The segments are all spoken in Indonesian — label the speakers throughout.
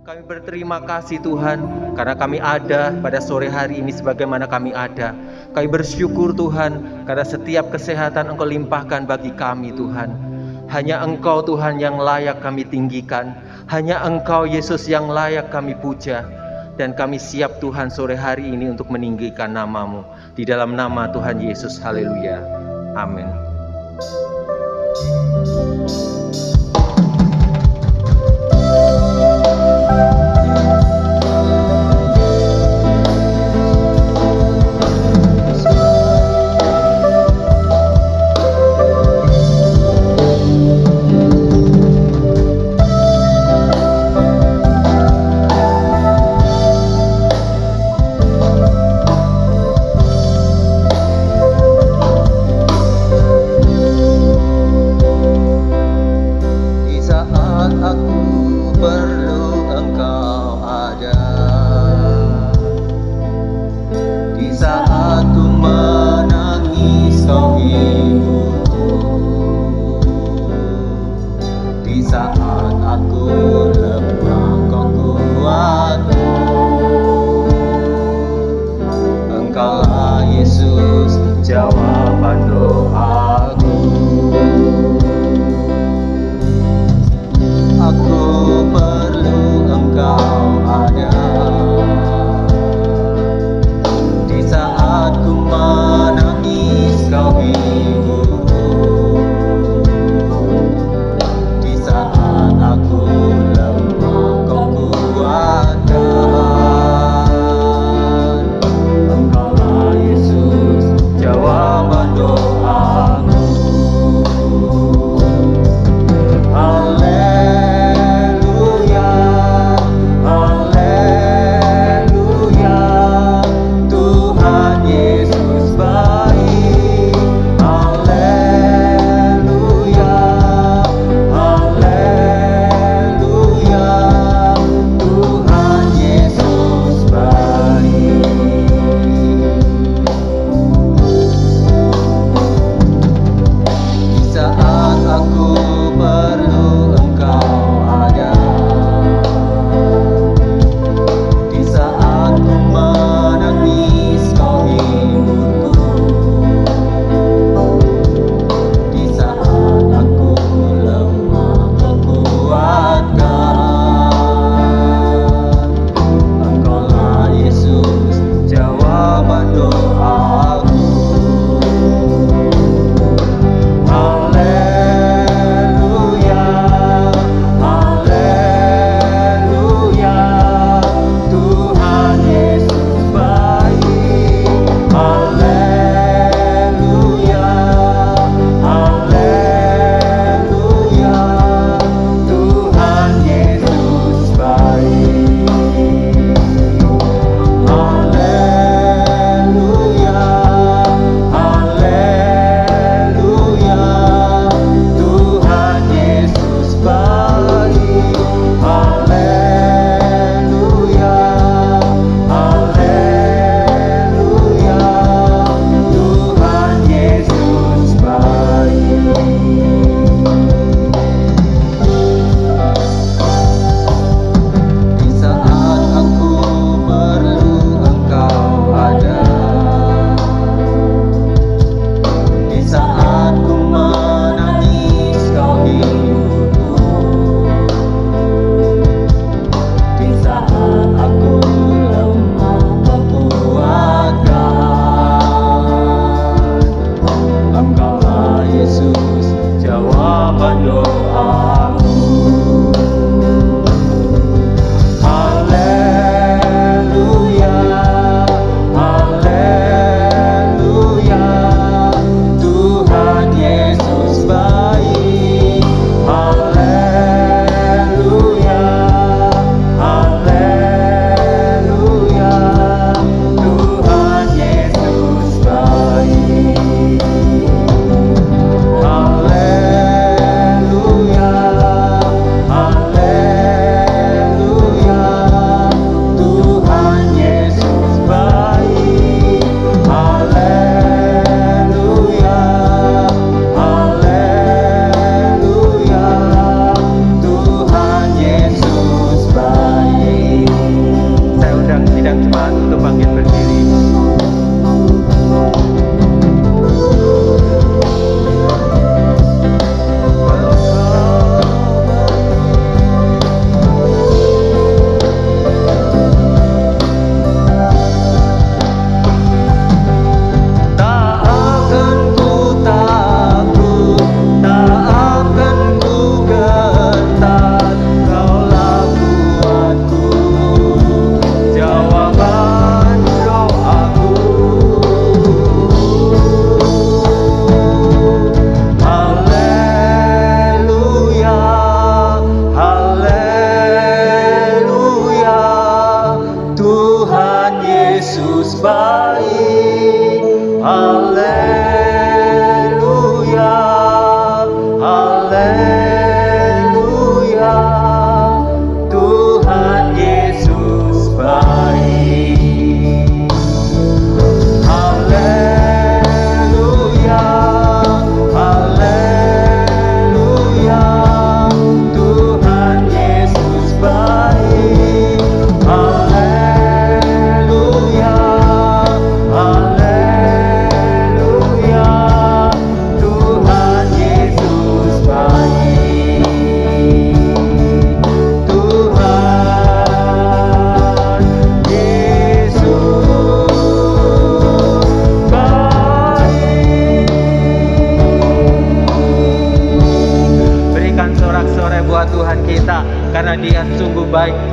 Speaker 1: Kami berterima kasih Tuhan, karena kami ada pada sore hari ini sebagaimana kami ada. Kami bersyukur Tuhan, karena setiap kesehatan Engkau limpahkan bagi kami Tuhan. Hanya Engkau Tuhan yang layak kami tinggikan. Hanya Engkau Yesus yang layak kami puja. Dan kami siap Tuhan sore hari ini untuk meninggikan nama-Mu. Di dalam nama Tuhan Yesus, haleluya. Amin.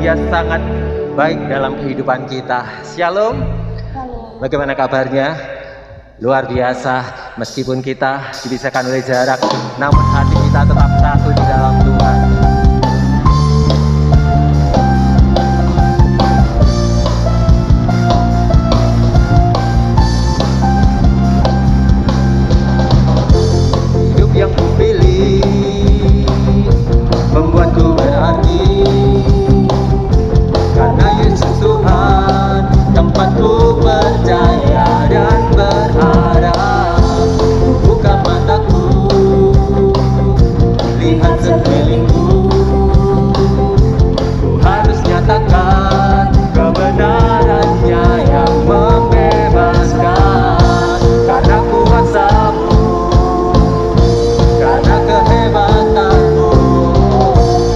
Speaker 1: Dia sangat baik dalam kehidupan kita. Shalom. Bagaimana kabarnya? Luar biasa. Meskipun kita dipisahkan oleh jarak, namun hati kita tetap satu di dalam Tuhan. Hidup yang kupilih membuatku berarti, karena Yesus Tuhan tempatku percaya dan berharap. Buka mataku, lihat sekelilingku, ku harus nyatakan kebenarannya yang membebaskan. Karena kuasamu, karena kehebatanmu,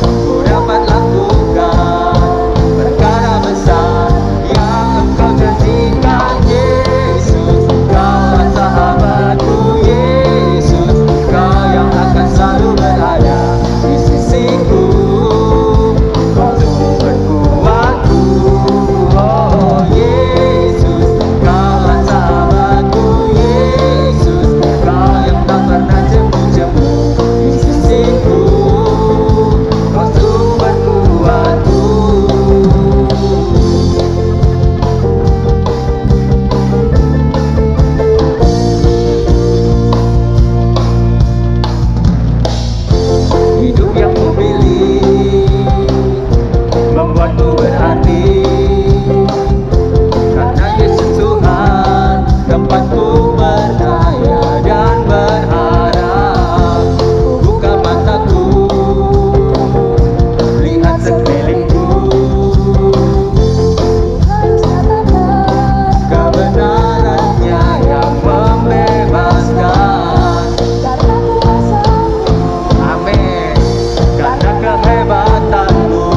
Speaker 1: ku dapat lakukan perkara besar yang Engkau janjikan. Yesus, Kau sahabatku. Yesus, Kau yang akan selalu berada di sisiku. Kau sumberku, kuatku. Oh Yesus, Kau sahabatku. Yesus, Kau yang tak pernah jemu-jemu di sisiku. Kau sumber kuatku. Hidup yang kupilih membuatku berarti, karena Yesus Tuhan tempatku percaya dan berharap. Buka mataku, lihat sekelilingku, kebenarannya yang membebaskan. Amin. Karena kehebatanmu,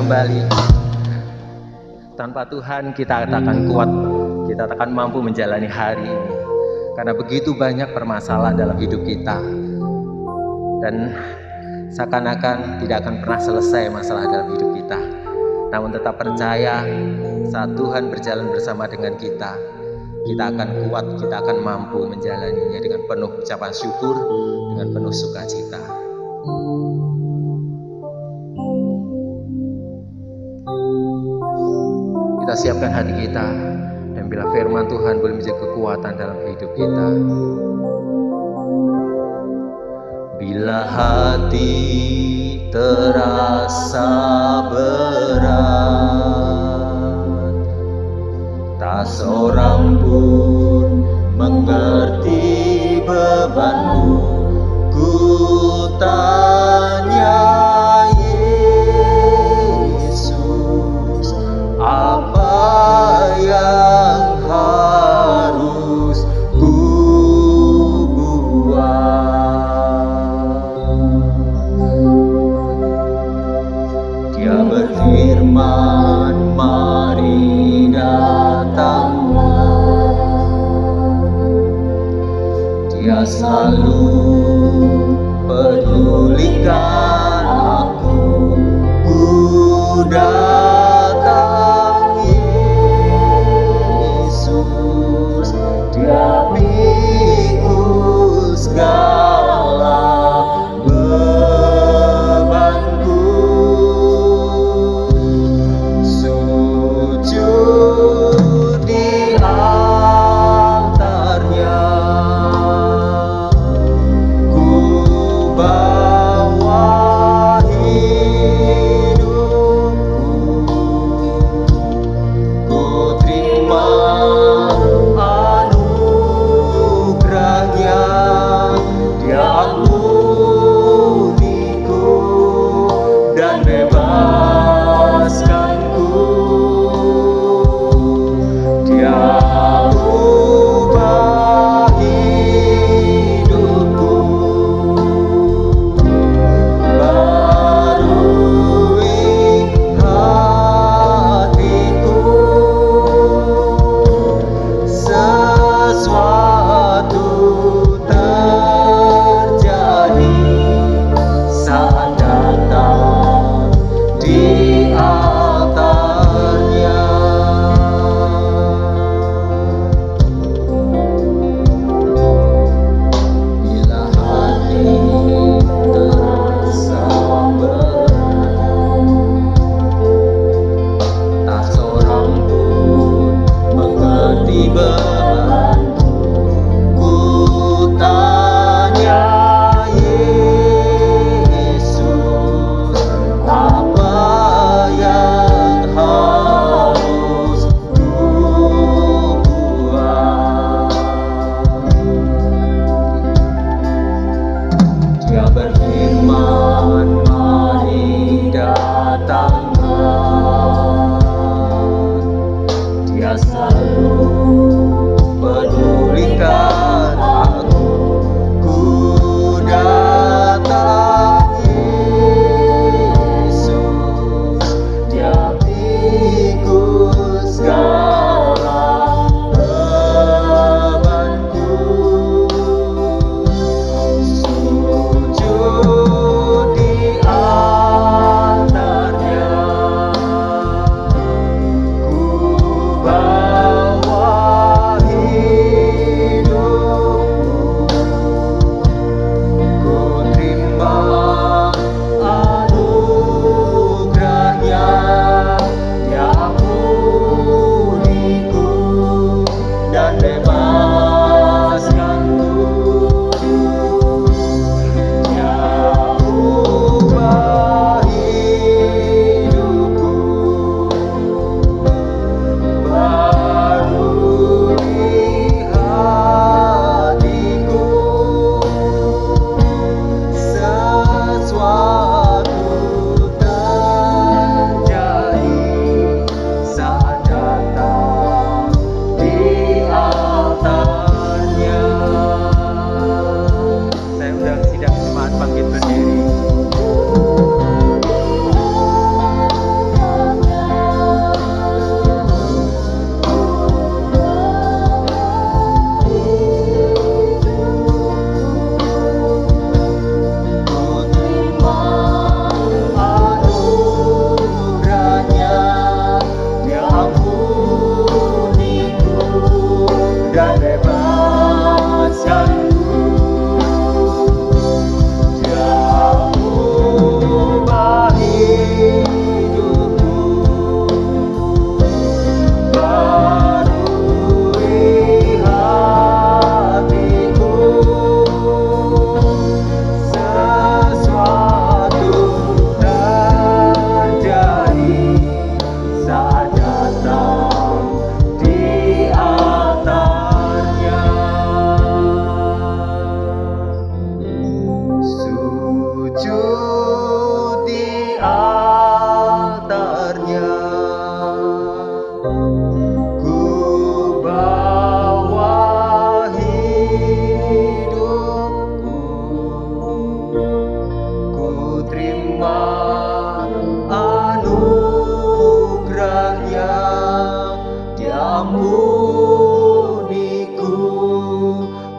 Speaker 1: kembali. Tanpa Tuhan kita tak akan kuat, kita tak akan mampu menjalani hari ini. Karena begitu banyak permasalahan dalam hidup kita. Dan seakan-akan tidak akan pernah selesai masalah dalam hidup kita. Namun tetap percaya saat Tuhan berjalan bersama dengan kita akan kuat, kita akan mampu menjalaninya dengan penuh ucapan syukur, dengan penuh sukacita. Kita siapkan hati kita, dan bila firman Tuhan boleh menjadi kekuatan dalam hidup kita. Bila hati terasa berat, tak seorang pun mengerti bebanmu, ku tanya Yesus, apa yang harus ku buat? Dia berfirman, mari datanglah. Dia selalu pedulikan aku, ku datang Yesus. Dia pikul segala bebanku, sujud di altarnya, ku bawa hidupku, ku terima anugerahnya. Dia ampuniku dan bebaskanku. Dia ubah hidupku, barui hatiku. Sesuatu terjadi saat datang di altarnya. Bila hati terasa berat, tak seorang pun mengerti bebanku, ku tanya Yesus, apa yang harus ku buat? Dia berfirman, mari datanglah. Dia selalu pedulikan aku, ku datang Yesus. Dia pikul segala bebanku, sujud di altarnya, ku bawa hidupku,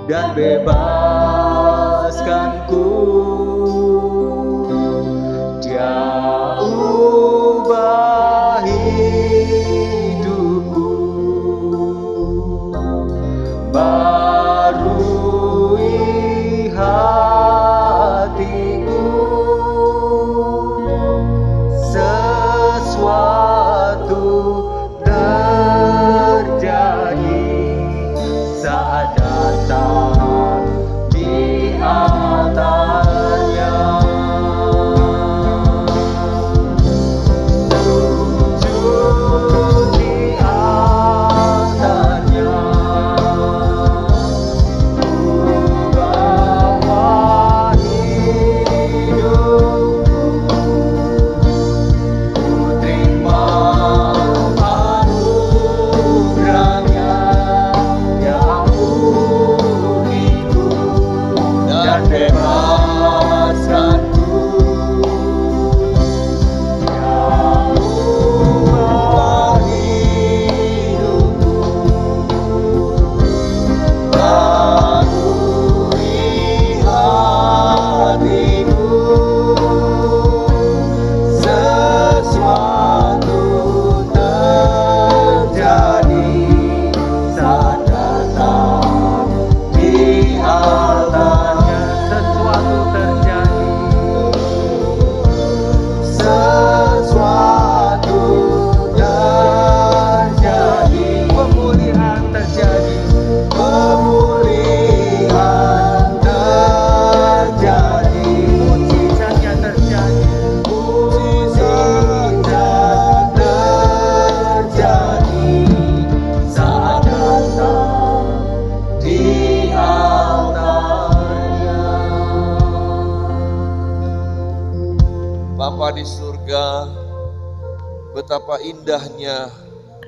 Speaker 1: dan bebaskanku. Dia ubah hidupku, barui hatiku. Sesuatu terjadi saat datang di altarnya. Sujud di altarnya, ku bawa hidupku, ku terima anugerahnya yang uniku dan bebaskanku. Yang ubah hidupku, barui hatiku. Sesuatu terjadi saat datang di altarnya. Sesuatu terjadi, sesuatu terjadi, pemulihan terjadi, pemulihan terjadi, mujizatnya terjadi, mujizat terjadi saat datang di altarnya.
Speaker 2: Bapa di surga, betapa indahnya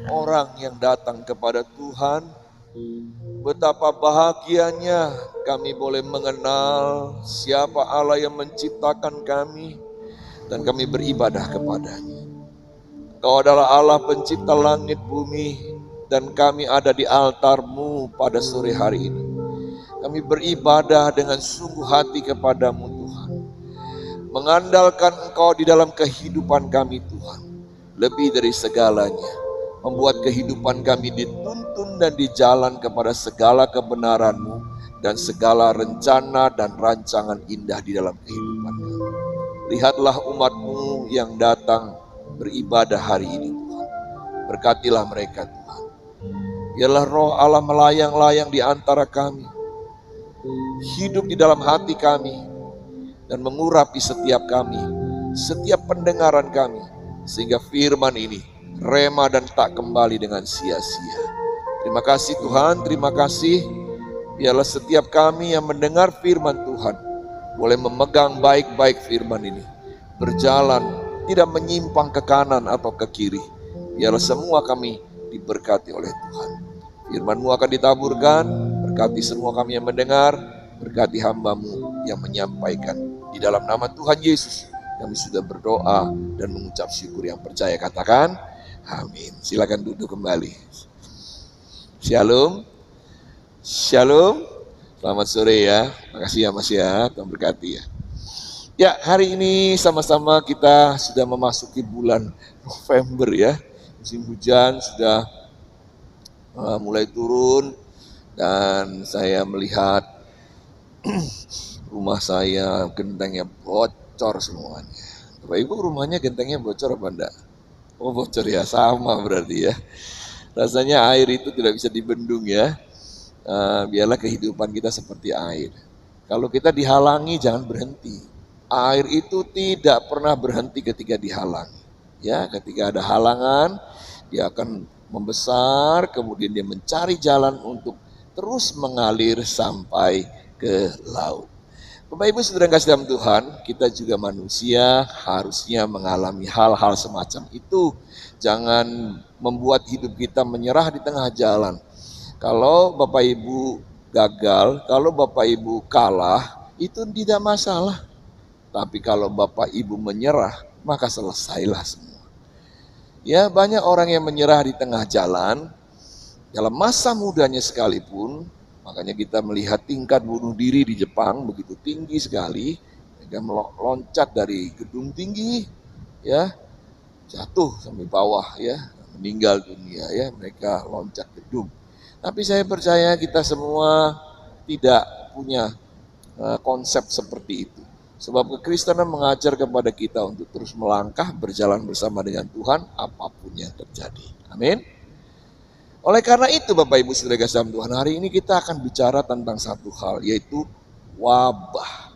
Speaker 2: orang yang datang kepada Tuhan. Betapa bahagianya kami boleh mengenal siapa Allah yang menciptakan kami dan kami beribadah kepadanya. Kau adalah Allah pencipta langit bumi dan kami ada di altar-Mu pada sore hari ini. Kami beribadah dengan sungguh hati kepadamu Tuhan. Mengandalkan Engkau di dalam kehidupan kami Tuhan. Lebih dari segalanya, membuat kehidupan kami dituntun dan dijalan kepada segala kebenaran-Mu dan segala rencana dan rancangan indah di dalam kehidupan kami. Lihatlah umat-Mu yang datang beribadah hari ini Tuhan. Berkatilah mereka Tuhan. Biarlah roh Allah melayang-layang di antara kami, hidup di dalam hati kami, dan mengurapi setiap kami, setiap pendengaran kami, sehingga firman ini rema dan tak kembali dengan sia-sia. Terima kasih Tuhan, terima kasih. Biarlah setiap kami yang mendengar firman Tuhan boleh memegang baik-baik firman ini, berjalan tidak menyimpang ke kanan atau ke kiri. Biarlah semua kami diberkati oleh Tuhan. Firman-Mu akan ditaburkan, berkati semua kami yang mendengar, berkati hamba-Mu yang menyampaikan. Di dalam nama Tuhan Yesus kami sudah berdoa dan mengucap syukur yang percaya. Katakan amin. Silakan duduk kembali. Shalom. Shalom. Selamat sore ya. Makasih ya Mas ya. Tuhan berkati ya. Ya, hari ini sama-sama kita sudah memasuki bulan November ya. Musim hujan sudah mulai turun dan saya melihat rumah saya gentengnya bocor semuanya. Bapak Ibu rumahnya gentengnya bocor apa enggak? Oh bocor ya, sama berarti ya. Rasanya air itu tidak bisa dibendung ya. Biarlah kehidupan kita seperti air. Kalau kita dihalangi jangan berhenti. Air itu tidak pernah berhenti ketika dihalangi. Ya, ketika ada halangan, dia akan membesar, kemudian dia mencari jalan untuk terus mengalir sampai ke laut. Bapak Ibu saudara yang kasih dalam Tuhan, kita juga manusia harusnya mengalami hal-hal semacam itu. Jangan membuat hidup kita menyerah di tengah jalan. Kalau Bapak Ibu gagal, kalau Bapak Ibu kalah, itu tidak masalah. Tapi kalau Bapak Ibu menyerah, maka selesailah semua. Ya, banyak orang yang menyerah di tengah jalan, dalam masa mudanya sekalipun, Makanya kita melihat tingkat bunuh diri di Jepang begitu tinggi sekali. Mereka meloncat dari gedung tinggi, ya, jatuh sampai bawah, ya, meninggal dunia, ya, mereka loncat gedung. Tapi saya percaya kita semua tidak punya konsep seperti itu. Sebab kekristenan mengajar kepada kita untuk terus melangkah berjalan bersama dengan Tuhan apapun yang terjadi. Amin. Oleh karena itu Bapak Ibu Saudara kasih dalam Tuhan, hari ini kita akan bicara tentang satu hal, yaitu wabah.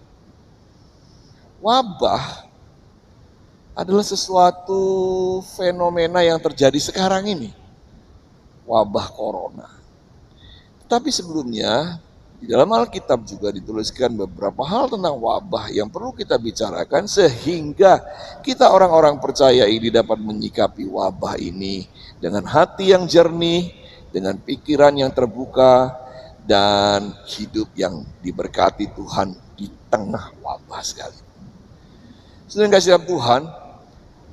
Speaker 2: Wabah adalah sesuatu fenomena yang terjadi sekarang ini. Wabah corona. Tapi sebelumnya di dalam Alkitab juga dituliskan beberapa hal tentang wabah yang perlu kita bicarakan sehingga kita orang-orang percaya ini dapat menyikapi wabah ini dengan hati yang jernih, dengan pikiran yang terbuka, dan hidup yang diberkati Tuhan di tengah wabah sekali. Saudara yang kasih dalam Tuhan,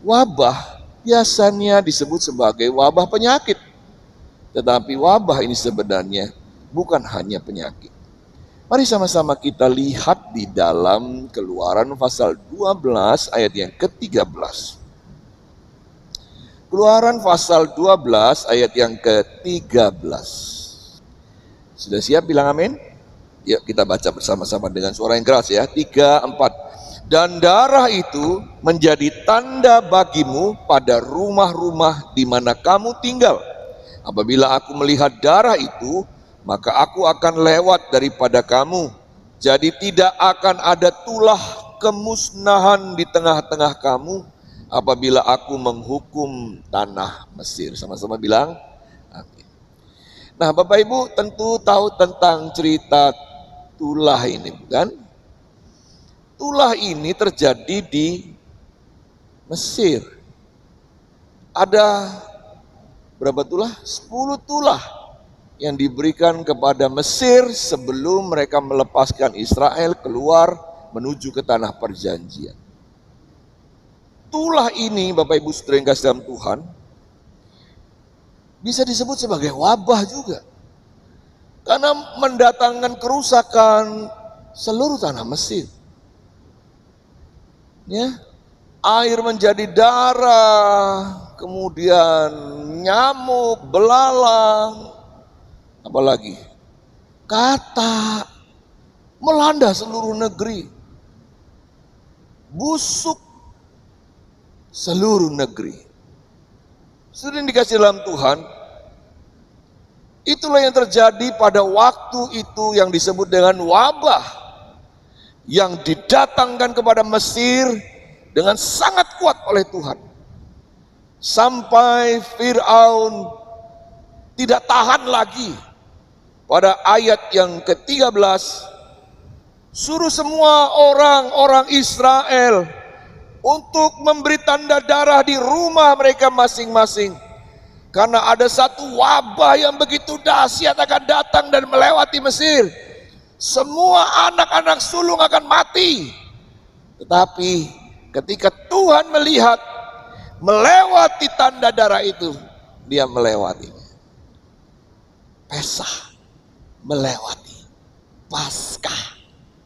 Speaker 2: wabah biasanya disebut sebagai wabah penyakit. Tetapi wabah ini sebenarnya bukan hanya penyakit. Mari sama-sama kita lihat di dalam Keluaran pasal 12 ayat yang ke-13. Keluaran pasal 12 ayat yang ke-13. Sudah siap bilang amin? Yuk kita baca bersama-sama dengan suara yang keras ya. 3, 4. Dan darah itu menjadi tanda bagimu pada rumah-rumah di mana kamu tinggal. Apabila aku melihat darah itu, maka aku akan lewat daripada kamu. Jadi tidak akan ada tulah kemusnahan di tengah-tengah kamu apabila aku menghukum tanah Mesir. Sama-sama bilang amin. Nah Bapak Ibu tentu tahu tentang cerita tulah ini, bukan? Tulah ini terjadi di Mesir. Ada berapa tulah? 10 tulah yang diberikan kepada Mesir sebelum mereka melepaskan Israel keluar menuju ke tanah perjanjian. Tulah ini Bapak Ibu Saudara yang kasih dalam Tuhan bisa disebut sebagai wabah juga. Karena mendatangkan kerusakan seluruh tanah Mesir. Ya, air menjadi darah, kemudian nyamuk, belalang, apalagi kata melanda seluruh negeri, busuk seluruh negeri. Sudah dikasih dalam Tuhan, itulah yang terjadi pada waktu itu yang disebut dengan wabah yang didatangkan kepada Mesir dengan sangat kuat oleh Tuhan. Sampai Fir'aun tidak tahan lagi. Pada ayat yang ke-13, suruh semua orang-orang Israel untuk memberi tanda darah di rumah mereka masing-masing. Karena ada satu wabah yang begitu dahsyat akan datang dan melewati Mesir. Semua anak-anak sulung akan mati. Tetapi ketika Tuhan melihat melewati tanda darah itu, dia melewati. Pesah melewati Paskah.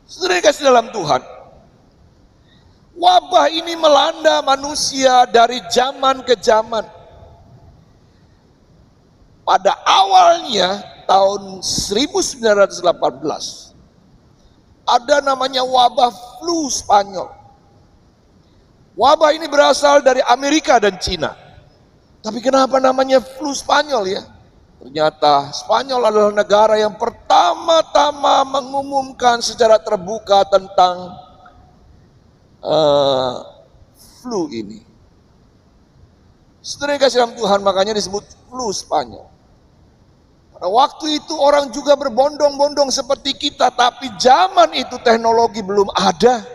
Speaker 2: Saudara kasih dalam Tuhan, wabah ini melanda manusia dari zaman ke zaman. Pada awalnya tahun 1918 ada namanya wabah flu Spanyol. Wabah ini berasal dari Amerika dan Cina. Tapi kenapa namanya flu Spanyol ya? Ternyata Spanyol adalah negara yang pertama-tama mengumumkan secara terbuka tentang flu ini. Saudara yang kasih dalam Tuhan, makanya disebut flu Spanyol. Pada waktu itu orang juga berbondong-bondong seperti kita, tapi zaman itu teknologi belum ada.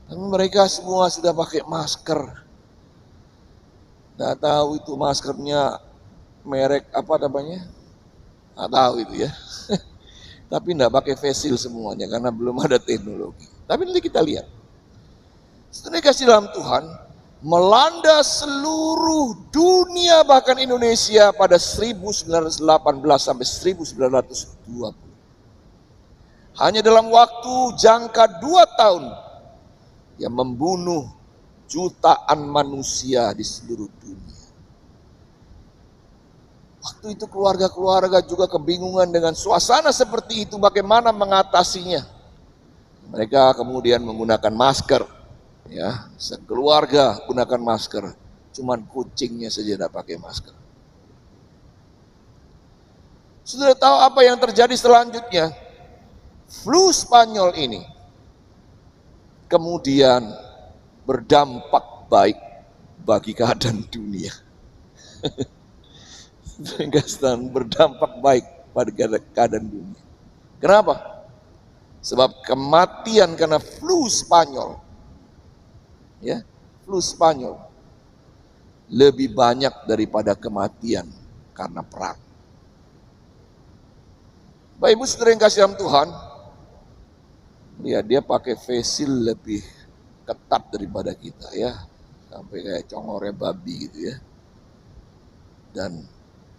Speaker 2: Dan mereka semua sudah pakai masker. Nggak tahu itu maskernya merek apa namanya? Nggak tahu itu ya. Tapi nggak pakai face shield semuanya karena belum ada teknologi. Tapi nanti kita lihat. Setelah kasih dalam Tuhan, melanda seluruh dunia bahkan Indonesia pada 1918 sampai 1920. Hanya dalam waktu jangka 2 tahun yang membunuh jutaan manusia di seluruh dunia. Waktu itu keluarga-keluarga juga kebingungan dengan suasana seperti itu, bagaimana mengatasinya. Mereka kemudian menggunakan masker, ya, sekeluarga gunakan masker, cuman kucingnya saja tidak pakai masker. Sudah tahu apa yang terjadi selanjutnya? Flu Spanyol ini kemudian berdampak baik bagi keadaan dunia. Berdampak baik pada keadaan dunia. Kenapa? Sebab kematian karena flu Spanyol, ya, flu Spanyol lebih banyak daripada kematian karena perang. Bapak Ibu saudara yang kasih dalam Tuhan, lihat dia pakai face shield lebih ketat daripada kita, ya, sampai kayak congornya babi gitu, ya. Dan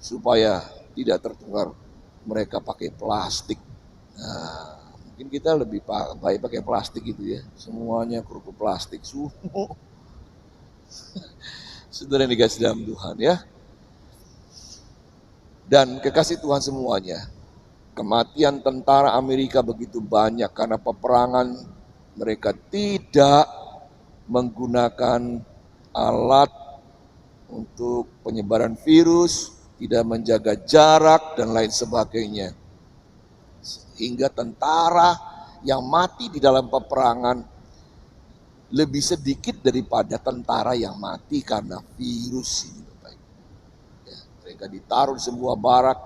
Speaker 2: supaya tidak tertular, mereka pakai plastik. Nah, mungkin kita lebih baik pakai plastik gitu, ya, semuanya kerupuk plastik semua. Saudara yang dikasih dalam Tuhan, ya. Dan kekasih Tuhan semuanya, kematian tentara Amerika begitu banyak karena peperangan. Mereka tidak menggunakan alat untuk penyebaran virus, tidak menjaga jarak dan lain sebagainya. Sehingga tentara yang mati di dalam peperangan lebih sedikit daripada tentara yang mati karena virus ini. Ya, mereka ditaruh di sebuah barak,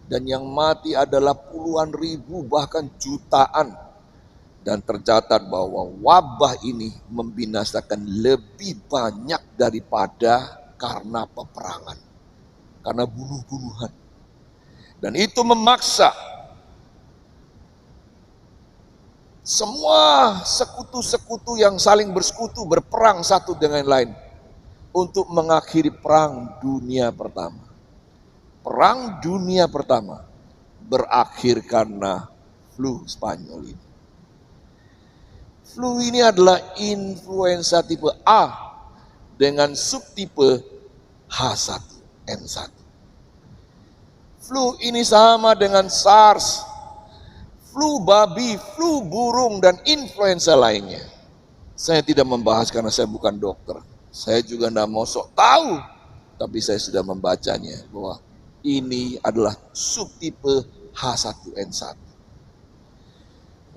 Speaker 2: dan yang mati adalah puluhan ribu bahkan jutaan. Dan tercatat bahwa wabah ini membinasakan lebih banyak daripada karena peperangan, karena bunuh-bunuhan. Dan itu memaksa semua sekutu-sekutu yang saling bersekutu berperang satu dengan lain untuk mengakhiri Perang Dunia Pertama. Perang Dunia Pertama berakhir karena flu Spanyol ini. Flu ini adalah influenza tipe A dengan subtipe H1N1. Flu ini sama dengan SARS, flu babi, flu burung, dan influenza lainnya. Saya tidak membahas karena saya bukan dokter. Saya juga tidak mau sok tahu, tapi saya sudah membacanya bahwa ini adalah subtipe H1N1.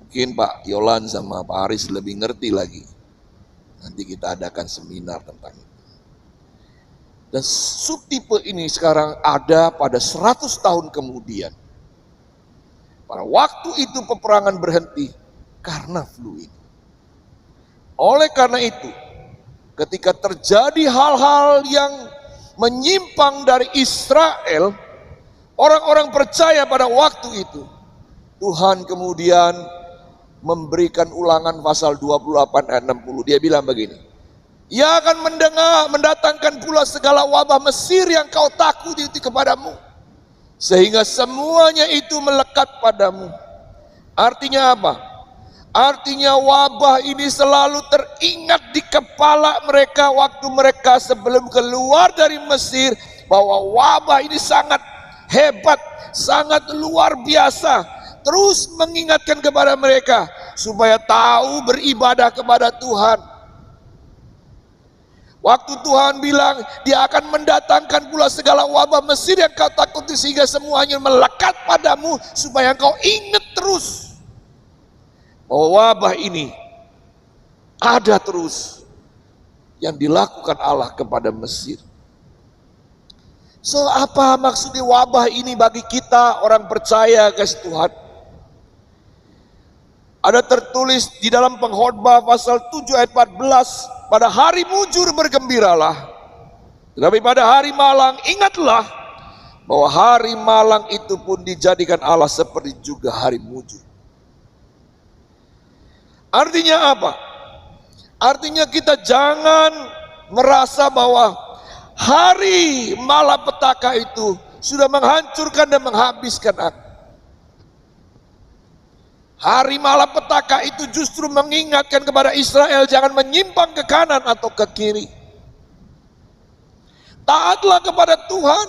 Speaker 2: Mungkin Pak Yolan sama Pak Aris lebih ngerti lagi. Nanti kita adakan seminar tentang itu. Dan subtipe ini sekarang ada pada 100 tahun kemudian. Pada waktu itu peperangan berhenti karena flu ini. Oleh karena itu, ketika terjadi hal-hal yang menyimpang dari Israel, orang-orang percaya pada waktu itu, Tuhan kemudian memberikan Ulangan pasal 28 ayat 60. Dia bilang begini, Ia akan mendatangkan pula segala wabah Mesir yang kau takuti kepadamu, sehingga semuanya itu melekat padamu. Artinya apa? Artinya wabah ini selalu teringat di kepala mereka waktu mereka sebelum keluar dari Mesir, bahwa wabah ini sangat hebat, sangat luar biasa. Terus mengingatkan kepada mereka supaya tahu beribadah kepada Tuhan. Waktu Tuhan bilang Dia akan mendatangkan pula segala wabah Mesir yang kau takuti, sehingga semuanya melekat padamu, supaya kau ingat terus bahwa wabah ini ada terus yang dilakukan Allah kepada Mesir. So, apa maksudnya wabah ini bagi kita orang percaya, kasih Tuhan? Ada tertulis di dalam Pengkhotbah pasal 7 ayat 14, pada hari mujur bergembiralah, tetapi pada hari malang ingatlah bahwa hari malang itu pun dijadikan Allah seperti juga hari mujur. Artinya apa? Artinya kita jangan merasa bahwa hari malapetaka itu sudah menghancurkan dan menghabiskan aku. Hari malapetaka itu justru mengingatkan kepada Israel jangan menyimpang ke kanan atau ke kiri. Taatlah kepada Tuhan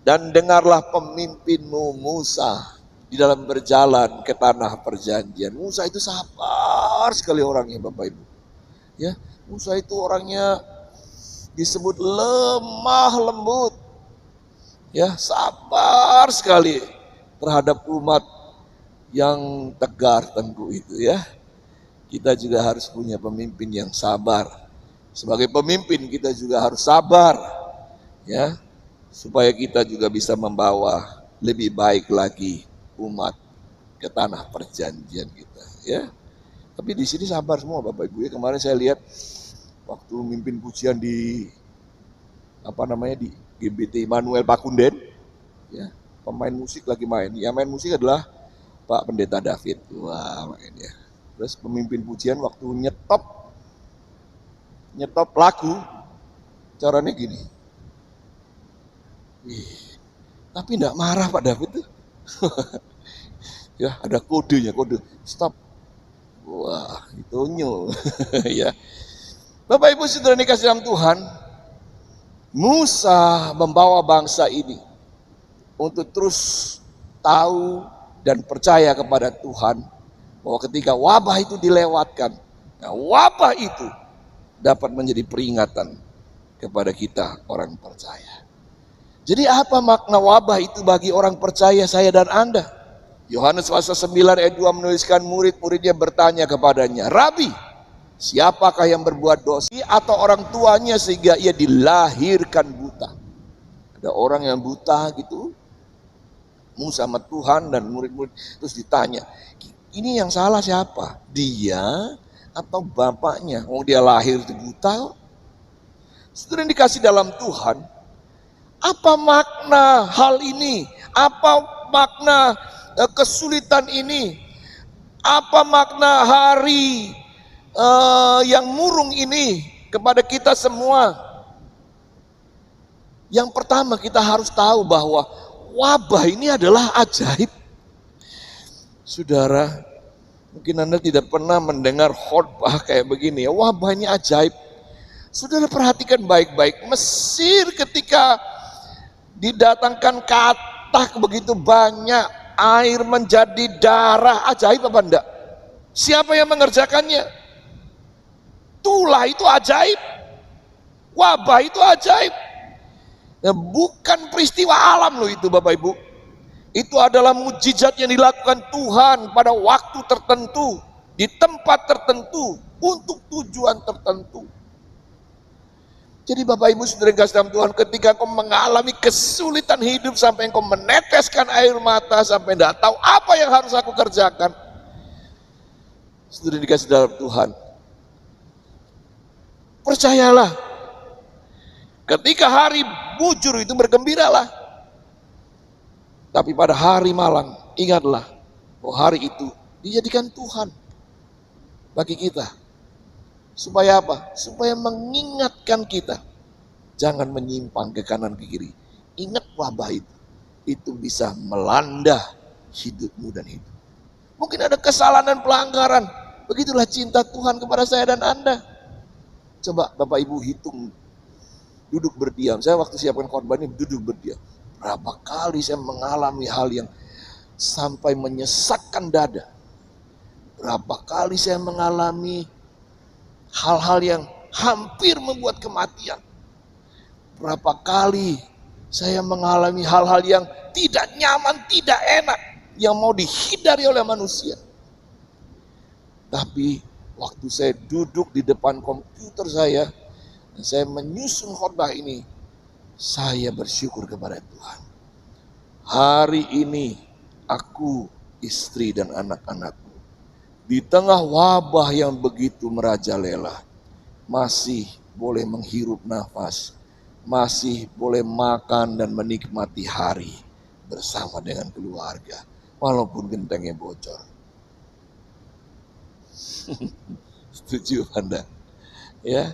Speaker 2: dan dengarlah pemimpinmu Musa di dalam berjalan ke tanah perjanjian. Musa itu sabar sekali orangnya, Bapak Ibu. Ya, Musa itu orangnya disebut lemah lembut. Ya, sabar sekali terhadap umat yang tegar tengku itu ya. Kita juga harus punya pemimpin yang sabar. Sebagai pemimpin kita juga harus sabar ya, supaya kita juga bisa membawa lebih baik lagi umat ke tanah perjanjian kita ya. Tapi di sini sabar semua Bapak Ibu ya. Kemarin saya lihat waktu mimpin pujian di di GBT Immanuel Pakunden ya, pemain musik lagi main. Yang main musik adalah Pak Pendeta David. Wah, main ya. Terus pemimpin pujian waktu nyetop lagu caranya gini. Tapi enggak marah Pak David tuh. Ya, ada kodenya, kode stop. Wah, itu nyul. Ya. Bapak Ibu Saudara dikasih dalam Tuhan, Musa membawa bangsa ini untuk terus tahu dan percaya kepada Tuhan bahwa ketika wabah itu dilewatkan, nah wabah itu dapat menjadi peringatan kepada kita orang percaya. Jadi apa makna wabah itu bagi orang percaya saya dan Anda? Yohanes pasal 9 ayat 2 menuliskan murid-muridnya bertanya kepadanya, Rabi, siapakah yang berbuat dosa atau orang tuanya sehingga ia dilahirkan buta? Ada orang yang buta gitu, Musa sama Tuhan dan murid-murid terus ditanya, ini yang salah siapa? Dia atau bapaknya? Oh dia lahir buta. Saudara yang dikasih dalam Tuhan, apa makna hal ini? Apa makna kesulitan ini? Apa makna hari yang murung ini kepada kita semua? Yang pertama kita harus tahu bahwa wabah ini adalah ajaib. Saudara, mungkin Anda tidak pernah mendengar khotbah kayak begini ya, wabah ini ajaib. Saudara perhatikan baik-baik, Mesir ketika didatangkan katak begitu banyak, air menjadi darah, ajaib apa enggak? Siapa yang mengerjakannya? Tulah itu ajaib, wabah itu ajaib. Nah, bukan peristiwa alam loh itu Bapak Ibu. Itu adalah mujizat yang dilakukan Tuhan pada waktu tertentu, di tempat tertentu, untuk tujuan tertentu. Jadi Bapak Ibu Saudara yang kasih dalam Tuhan, ketika kau mengalami kesulitan hidup sampai engkau meneteskan air mata, sampai tidak tahu apa yang harus aku kerjakan, Saudara dikasih dalam Tuhan, percayalah, ketika hari bujur itu bergembiralah. Tapi pada hari malang, ingatlah bahwa hari itu dijadikan Tuhan bagi kita. Supaya apa? Supaya mengingatkan kita, jangan menyimpang ke kanan ke kiri. Ingat wabah itu. Itu bisa melanda hidupmu dan hidup. Mungkin ada kesalahan dan pelanggaran. Begitulah cinta Tuhan kepada saya dan Anda. Coba Bapak Ibu hitung, duduk berdiam. Saya waktu siapkan khotbah ini duduk berdiam. Berapa kali saya mengalami hal yang sampai menyesakkan dada. Berapa kali saya mengalami hal-hal yang hampir membuat kematian. Berapa kali saya mengalami hal-hal yang tidak nyaman, tidak enak, yang mau dihindari oleh manusia. Tapi waktu saya duduk di depan komputer saya menyusun khotbah ini, saya bersyukur kepada Tuhan. Hari ini aku, istri dan anak-anakku, di tengah wabah yang begitu merajalela, masih boleh menghirup nafas, masih boleh makan dan menikmati hari bersama dengan keluarga, walaupun gentengnya bocor. Setuju Anda? Ya,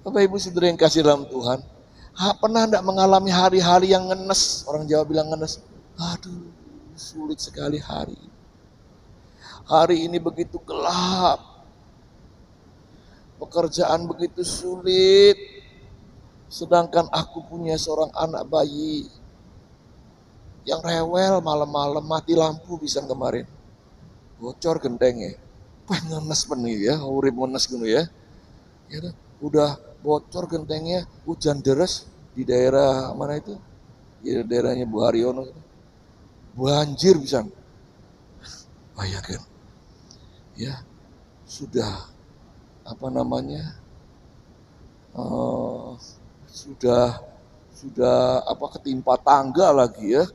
Speaker 2: Bapak Ibu Saudara yang kasih dalam Tuhan, pernah enggak mengalami hari-hari yang ngenes? Orang Jawa bilang ngenes. Aduh, sulit sekali hari ini. Hari ini begitu gelap. Pekerjaan begitu sulit. Sedangkan aku punya seorang anak bayi yang rewel malam-malam, mati lampu bisa kemarin. Bocor gentengnya. Ngenes penih ya, urip ngenes gitu ya. Ya udah bocor gentengnya, hujan deras di daerah mana itu? Ya, daerahnya Bu Haryono. Banjir bisa. Bayangkan. Ya, sudah sudah ketimpa tangga lagi ya.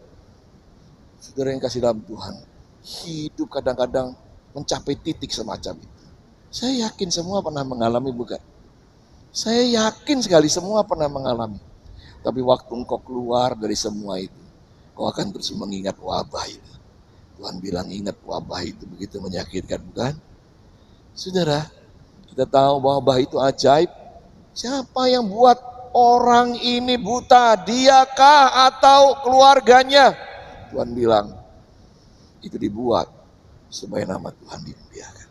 Speaker 2: Saudara yang kasih dalam Tuhan, hidup kadang-kadang mencapai titik semacam itu. Saya yakin semua pernah mengalami, bukan? Saya yakin sekali semua pernah mengalami. Tapi waktu engkau keluar dari semua itu, kau akan terus mengingat wabah itu. Tuhan bilang ingat wabah itu begitu menyakitkan, bukan? Saudara, kita tahu wabah itu ajaib. Siapa yang buat orang ini buta? Diakah atau keluarganya? Tuhan bilang, itu dibuat supaya nama Tuhan dimuliakan.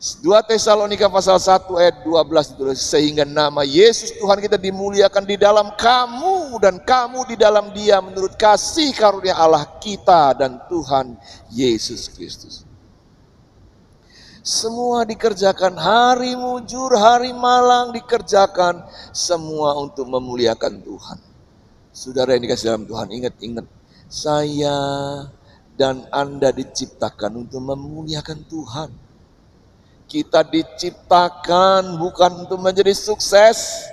Speaker 2: 2 Tesalonika pasal 1 ayat 12 ditulis, sehingga nama Yesus Tuhan kita dimuliakan di dalam kamu dan kamu di dalam Dia menurut kasih karunia Allah kita dan Tuhan Yesus Kristus. Semua dikerjakan, hari mujur, hari malang dikerjakan, semua untuk memuliakan Tuhan. Saudara yang dikasih dalam Tuhan, ingat-ingat, saya dan Anda diciptakan untuk memuliakan Tuhan. Kita diciptakan bukan untuk menjadi sukses,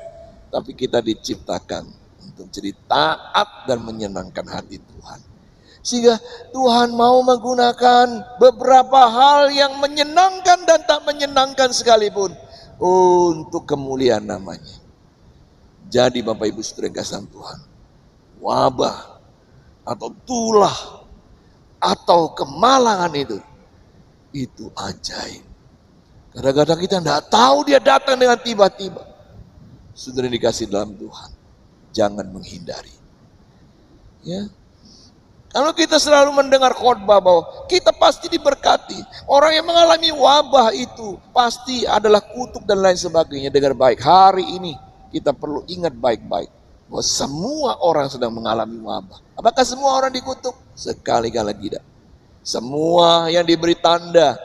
Speaker 2: tapi kita diciptakan untuk jadi taat dan menyenangkan hati Tuhan. Sehingga Tuhan mau menggunakan beberapa hal yang menyenangkan dan tak menyenangkan sekalipun untuk kemuliaan namanya. Jadi Bapak Ibu Saudara yang kasih Tuhan, wabah atau tulah atau kemalangan itu ajaib. Kadang-kadang kita tidak tahu dia datang dengan tiba-tiba. Saudara dikasih dalam Tuhan, jangan menghindari. Ya, kalau kita selalu mendengar khotbah bahwa kita pasti diberkati, orang yang mengalami wabah itu pasti adalah kutuk dan lain sebagainya. Dengar baik, hari ini kita perlu ingat baik-baik bahwa semua orang sedang mengalami wabah. Apakah semua orang dikutuk? Sekali-kali tidak. Semua yang diberi tanda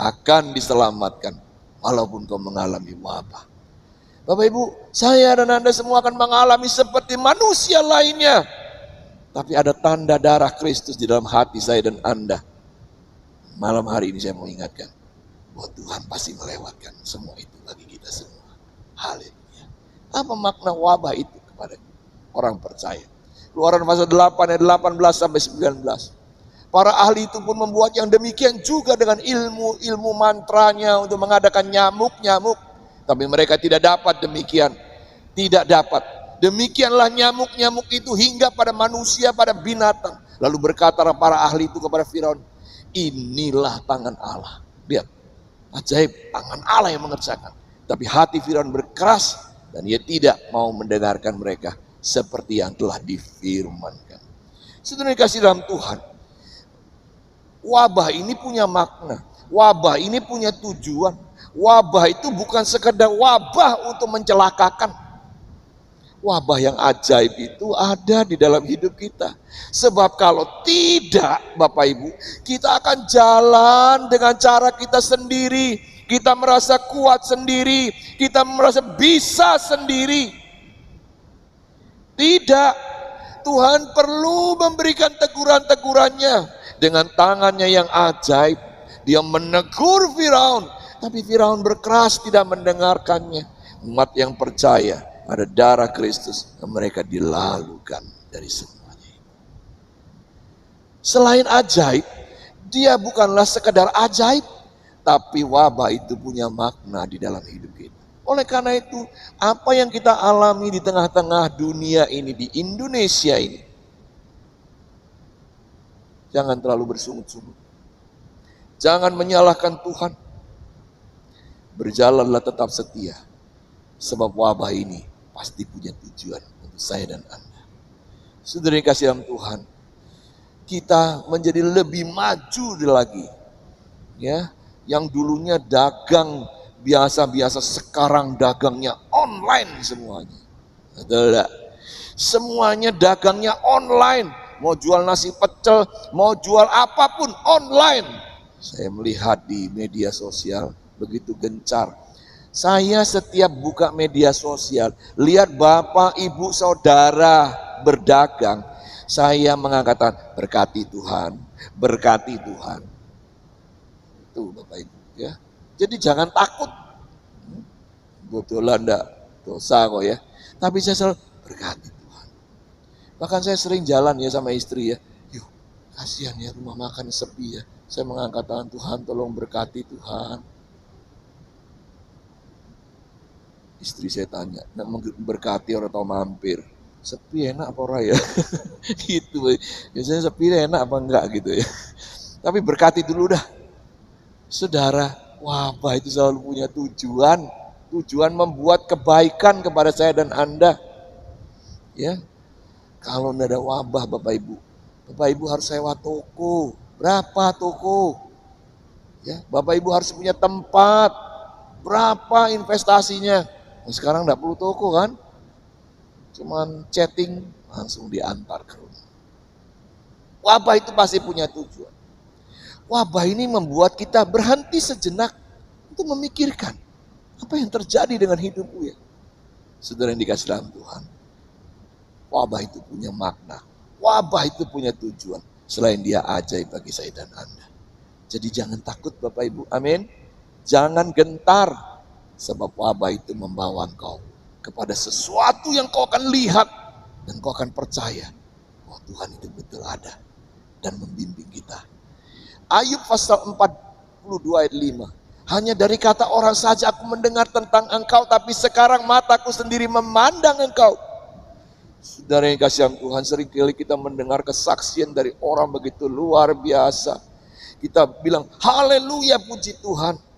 Speaker 2: akan diselamatkan walaupun kau mengalami wabah. Bapak Ibu, saya dan Anda semua akan mengalami seperti manusia lainnya. Tapi ada tanda darah Kristus di dalam hati saya dan Anda. Malam hari ini saya mau ingatkan bahwa Tuhan pasti melewatkan semua itu bagi kita semua. Haleluya. Apa makna wabah itu kepada orang percaya? Keluaran pasal 8 ayat 18 sampai 19. Para ahli itu pun membuat yang demikian juga dengan ilmu mantranya untuk mengadakan nyamuk-nyamuk. Tapi mereka tidak dapat demikian. Tidak dapat. Demikianlah nyamuk-nyamuk itu hingga pada manusia, pada binatang. Lalu berkata para ahli itu kepada Firaun, inilah tangan Allah. Lihat, ajaib, tangan Allah yang mengerjakan. Tapi hati Firaun berkeras dan ia tidak mau mendengarkan mereka seperti yang telah difirmankan. Saudara dikasih dalam Tuhan, wabah ini punya makna. Wabah ini punya tujuan. Wabah itu bukan sekedar wabah untuk mencelakakan. Wabah yang ajaib itu ada di dalam hidup kita. Sebab kalau tidak, Bapak Ibu, kita akan jalan dengan cara kita sendiri. Kita merasa kuat sendiri. Kita merasa bisa sendiri. Tidak. Tuhan perlu memberikan teguran-tegurannya. Dengan tangannya yang ajaib, dia menegur Firaun, tapi Firaun berkeras tidak mendengarkannya. Umat yang percaya ada darah Kristus, dan mereka dilalukan dari semuanya. Selain ajaib, dia bukanlah sekedar ajaib, tapi wabah itu punya makna di dalam hidup kita. Oleh karena itu, apa yang kita alami di tengah-tengah dunia ini, di Indonesia ini, jangan terlalu bersungut-sungut. Jangan menyalahkan Tuhan. Berjalanlah tetap setia. Sebab wabah ini pasti punya tujuan untuk saya dan Anda. Saudara yang kasih dalam Tuhan, kita menjadi lebih maju lagi. Ya, yang dulunya dagang biasa-biasa, sekarang dagangnya online semuanya. Betul tak? Semuanya dagangnya online. Mau jual nasi pecel, mau jual apapun online. Saya melihat di media sosial begitu gencar. Saya setiap buka media sosial, lihat bapak, ibu, saudara berdagang, saya mengatakan berkati Tuhan, berkati Tuhan. Itu Bapak Ibu ya. Jadi jangan takut. Betulan enggak dosa kok ya. Tapi saya selalu berkati Tuhan. Bahkan saya sering jalan ya sama istri ya. Yuk, kasihan ya rumah makan sepi ya. Saya mengangkat tangan, Tuhan tolong berkati Tuhan. Istri saya tanya, nak berkati orang atau mampir? Sepi enak apa orang ya? Gitu. Biasanya sepi enak apa enggak gitu ya. Tapi berkati dulu dah. Saudara, wabah itu selalu punya tujuan. Tujuan membuat kebaikan kepada saya dan Anda. Ya, kalau tidak ada wabah Bapak Ibu harus sewa toko. Berapa toko? Ya, Bapak Ibu harus punya tempat. Berapa investasinya? Nah, sekarang tidak perlu toko kan? Cuman chatting langsung diantar ke rumah. Wabah itu pasti punya tujuan. Wabah ini membuat kita berhenti sejenak untuk memikirkan apa yang terjadi dengan hidupmu ya. Saudara yang dikasih dalam Tuhan. Wabah itu punya makna. Wabah itu punya tujuan. Selain dia ajaib bagi saya dan Anda. Jadi jangan takut Bapak Ibu. Amin. Jangan gentar. Sebab wabah itu membawa engkau kepada sesuatu yang kau akan lihat. Dan kau akan percaya. Oh Tuhan itu betul ada. Dan membimbing kita. Ayub pasal 42 ayat 5. Hanya dari kata orang saja aku mendengar tentang engkau, tapi sekarang mataku sendiri memandang engkau. Saudara yang kasih Tuhan, seringkali kita mendengar kesaksian dari orang begitu luar biasa. Kita bilang, haleluya puji Tuhan.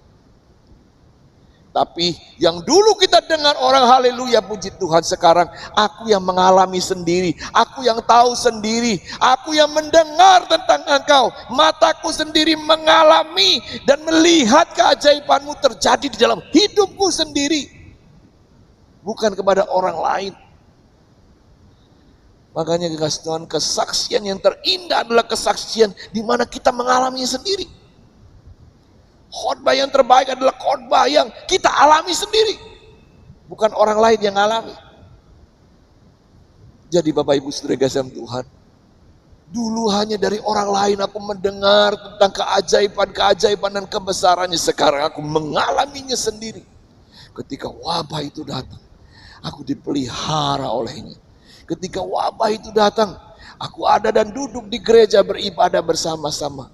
Speaker 2: Tapi yang dulu kita dengar orang haleluya puji Tuhan, sekarang aku yang mengalami sendiri, aku yang tahu sendiri, aku yang mendengar tentang engkau, mataku sendiri mengalami dan melihat keajaibanmu terjadi di dalam hidupku sendiri, bukan kepada orang lain. Makanya kekasih Tuhan, kesaksian yang terindah adalah kesaksian di mana kita mengalaminya sendiri. Khotbah yang terbaik adalah khotbah yang kita alami sendiri, bukan orang lain yang alami. Jadi Bapak Ibu Saudara kasih Tuhan, dulu hanya dari orang lain aku mendengar tentang keajaiban dan kebesarannya. Sekarang aku mengalaminya sendiri. Ketika wabah itu datang, aku dipelihara olehnya. Ketika wabah itu datang, aku ada dan duduk di gereja beribadah bersama-sama.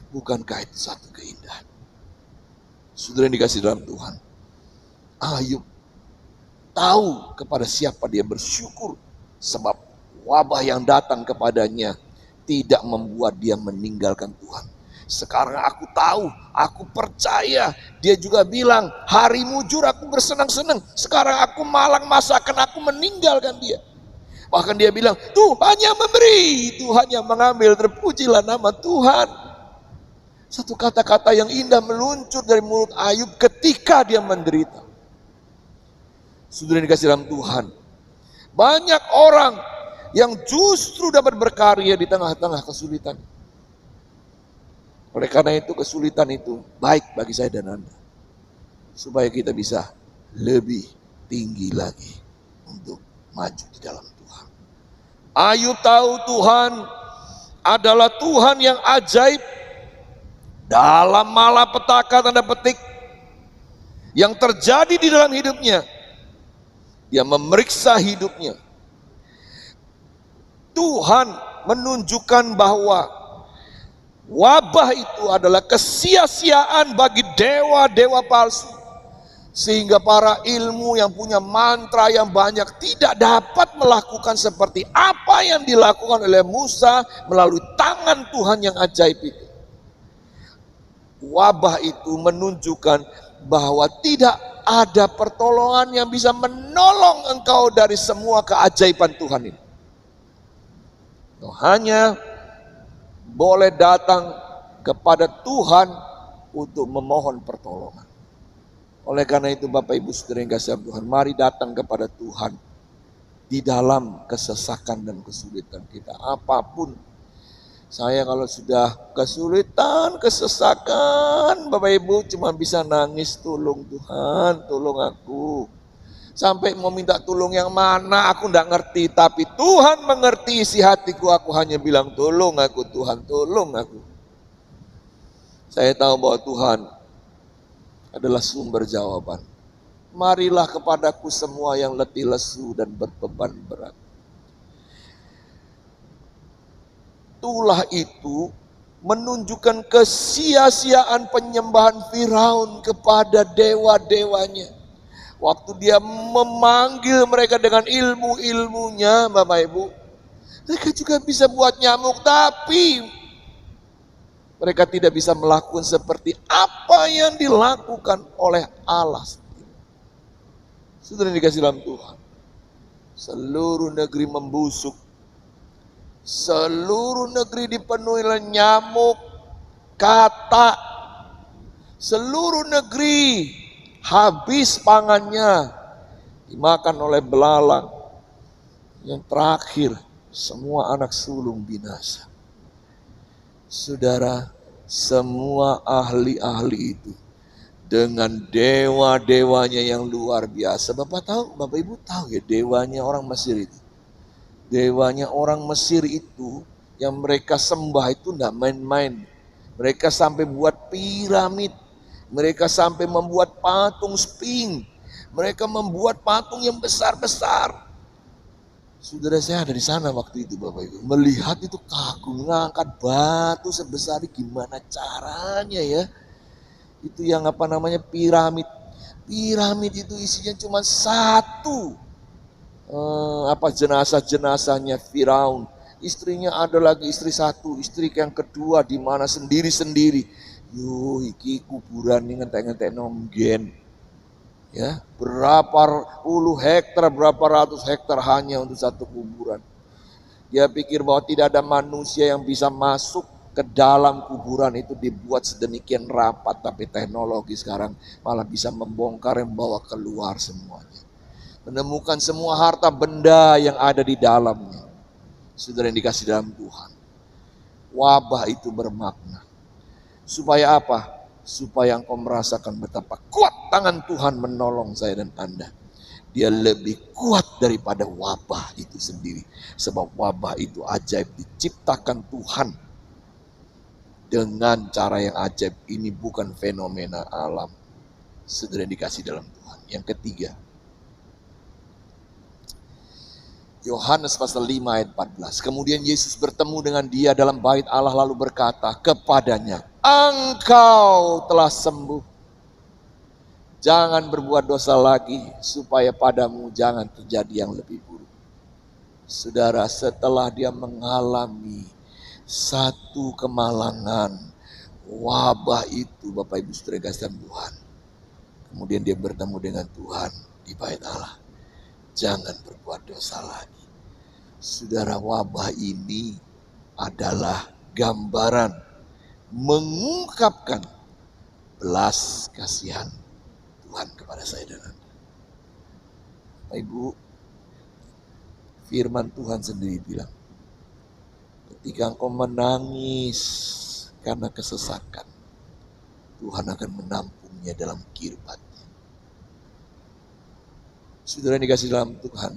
Speaker 2: Bukankah itu satu keindahan? Saudara yang dikasih dalam Tuhan, Ayub tahu kepada siapa dia bersyukur, sebab wabah yang datang kepadanya tidak membuat dia meninggalkan Tuhan. Sekarang aku tahu, aku percaya. Dia juga bilang, hari mujur aku bersenang-senang, sekarang aku malang masakan, aku meninggalkan dia. Bahkan dia bilang, Tuhan yang memberi, Tuhan yang mengambil, terpujilah nama Tuhan. Satu kata-kata yang indah meluncur dari mulut Ayub ketika dia menderita. Saudara yang dikasih dalam Tuhan, banyak orang yang justru dapat berkarya di tengah-tengah kesulitan. Oleh karena itu kesulitan itu baik bagi saya dan Anda, supaya kita bisa lebih tinggi lagi untuk maju di dalam Tuhan. Ayub tahu Tuhan adalah Tuhan yang ajaib. Dalam malapetaka tanda petik yang terjadi di dalam hidupnya, dia memeriksa hidupnya. Tuhan menunjukkan bahwa wabah itu adalah kesia-siaan bagi dewa-dewa palsu. Sehingga para ilmu yang punya mantra yang banyak tidak dapat melakukan seperti apa yang dilakukan oleh Musa melalui tangan Tuhan yang ajaib itu. Wabah itu menunjukkan bahwa tidak ada pertolongan yang bisa menolong engkau dari semua keajaiban Tuhan ini. Engkau hanya boleh datang kepada Tuhan untuk memohon pertolongan. Oleh karena itu Bapak Ibu Saudara yang kasih Tuhan, mari datang kepada Tuhan di dalam kesesakan dan kesulitan kita. Apapun, saya kalau sudah kesulitan, kesesakan, Bapak Ibu cuma bisa nangis, tolong Tuhan, tolong aku. Sampai mau minta tolong yang mana aku enggak ngerti, tapi Tuhan mengerti isi hatiku, aku hanya bilang tolong aku Tuhan, tolong aku. Saya tahu bahwa Tuhan adalah sumber jawaban. Marilah kepadaku semua yang letih lesu dan berbeban berat. Itulah itu menunjukkan kesia-siaan penyembahan Firaun kepada dewa-dewanya. Waktu dia memanggil mereka dengan ilmu-ilmunya, Bapak Ibu, mereka juga bisa buat nyamuk, tapi mereka tidak bisa melakukan seperti apa yang dilakukan oleh Allah. Sudah dikasih dalam Tuhan. Seluruh negeri membusuk. Seluruh negeri dipenuhi oleh nyamuk, katak. Seluruh negeri habis pangannya, dimakan oleh belalang. Yang terakhir, semua anak sulung binasa. Saudara, semua ahli-ahli itu dengan dewa-dewanya yang luar biasa. Bapak Ibu tahu ya dewanya orang Mesir itu. Dewanya orang Mesir itu yang mereka sembah itu enggak main-main. Mereka sampai buat piramid. Mereka sampai membuat patung sphinx. Mereka membuat patung yang besar-besar. Saudara, saya ada di sana waktu itu Bapak Ibu. Melihat itu kagum, ngangkat batu sebesar ini gimana caranya ya. Itu yang piramid. Piramid itu isinya cuma satu. Jenazahnya Firaun. Istrinya ada lagi istri satu, istri yang kedua di mana sendiri-sendiri. Yo iki kuburan ini ngentek-ngentek nonggen. Ya, berapa puluh hektar, berapa ratus hektar hanya untuk satu kuburan. Dia pikir bahwa tidak ada manusia yang bisa masuk ke dalam kuburan itu, dibuat sedemikian rapat, tapi teknologi sekarang malah bisa membongkar yang bawa keluar semuanya. Menemukan semua harta benda yang ada di dalamnya. Saudara yang dikasih dalam Tuhan. Wabah itu bermakna. Supaya apa? Supaya engkau merasakan betapa kuat tangan Tuhan menolong saya dan Anda. Dia lebih kuat daripada wabah itu sendiri. Sebab wabah itu ajaib, diciptakan Tuhan. Dengan cara yang ajaib, ini bukan fenomena alam. Saudara yang dikasih dalam Tuhan. Yang ketiga, Yohanes pasal 5 ayat 14. Kemudian Yesus bertemu dengan dia dalam bait Allah lalu berkata kepadanya, engkau telah sembuh. Jangan berbuat dosa lagi supaya padamu jangan terjadi yang lebih buruk. Saudara, setelah dia mengalami satu kemalangan, wabah itu Bapak Ibu Saudara kasih Tuhan. Kemudian dia bertemu dengan Tuhan di bait Allah. Jangan berbuat dosa lagi. Saudara, wabah ini adalah gambaran mengungkapkan belas kasihan Tuhan kepada saya dan Anda. Bapak Ibu, firman Tuhan sendiri bilang, ketika engkau menangis karena kesesakan, Tuhan akan menampungnya dalam kirbat. Saudara yang dikasih dalam Tuhan,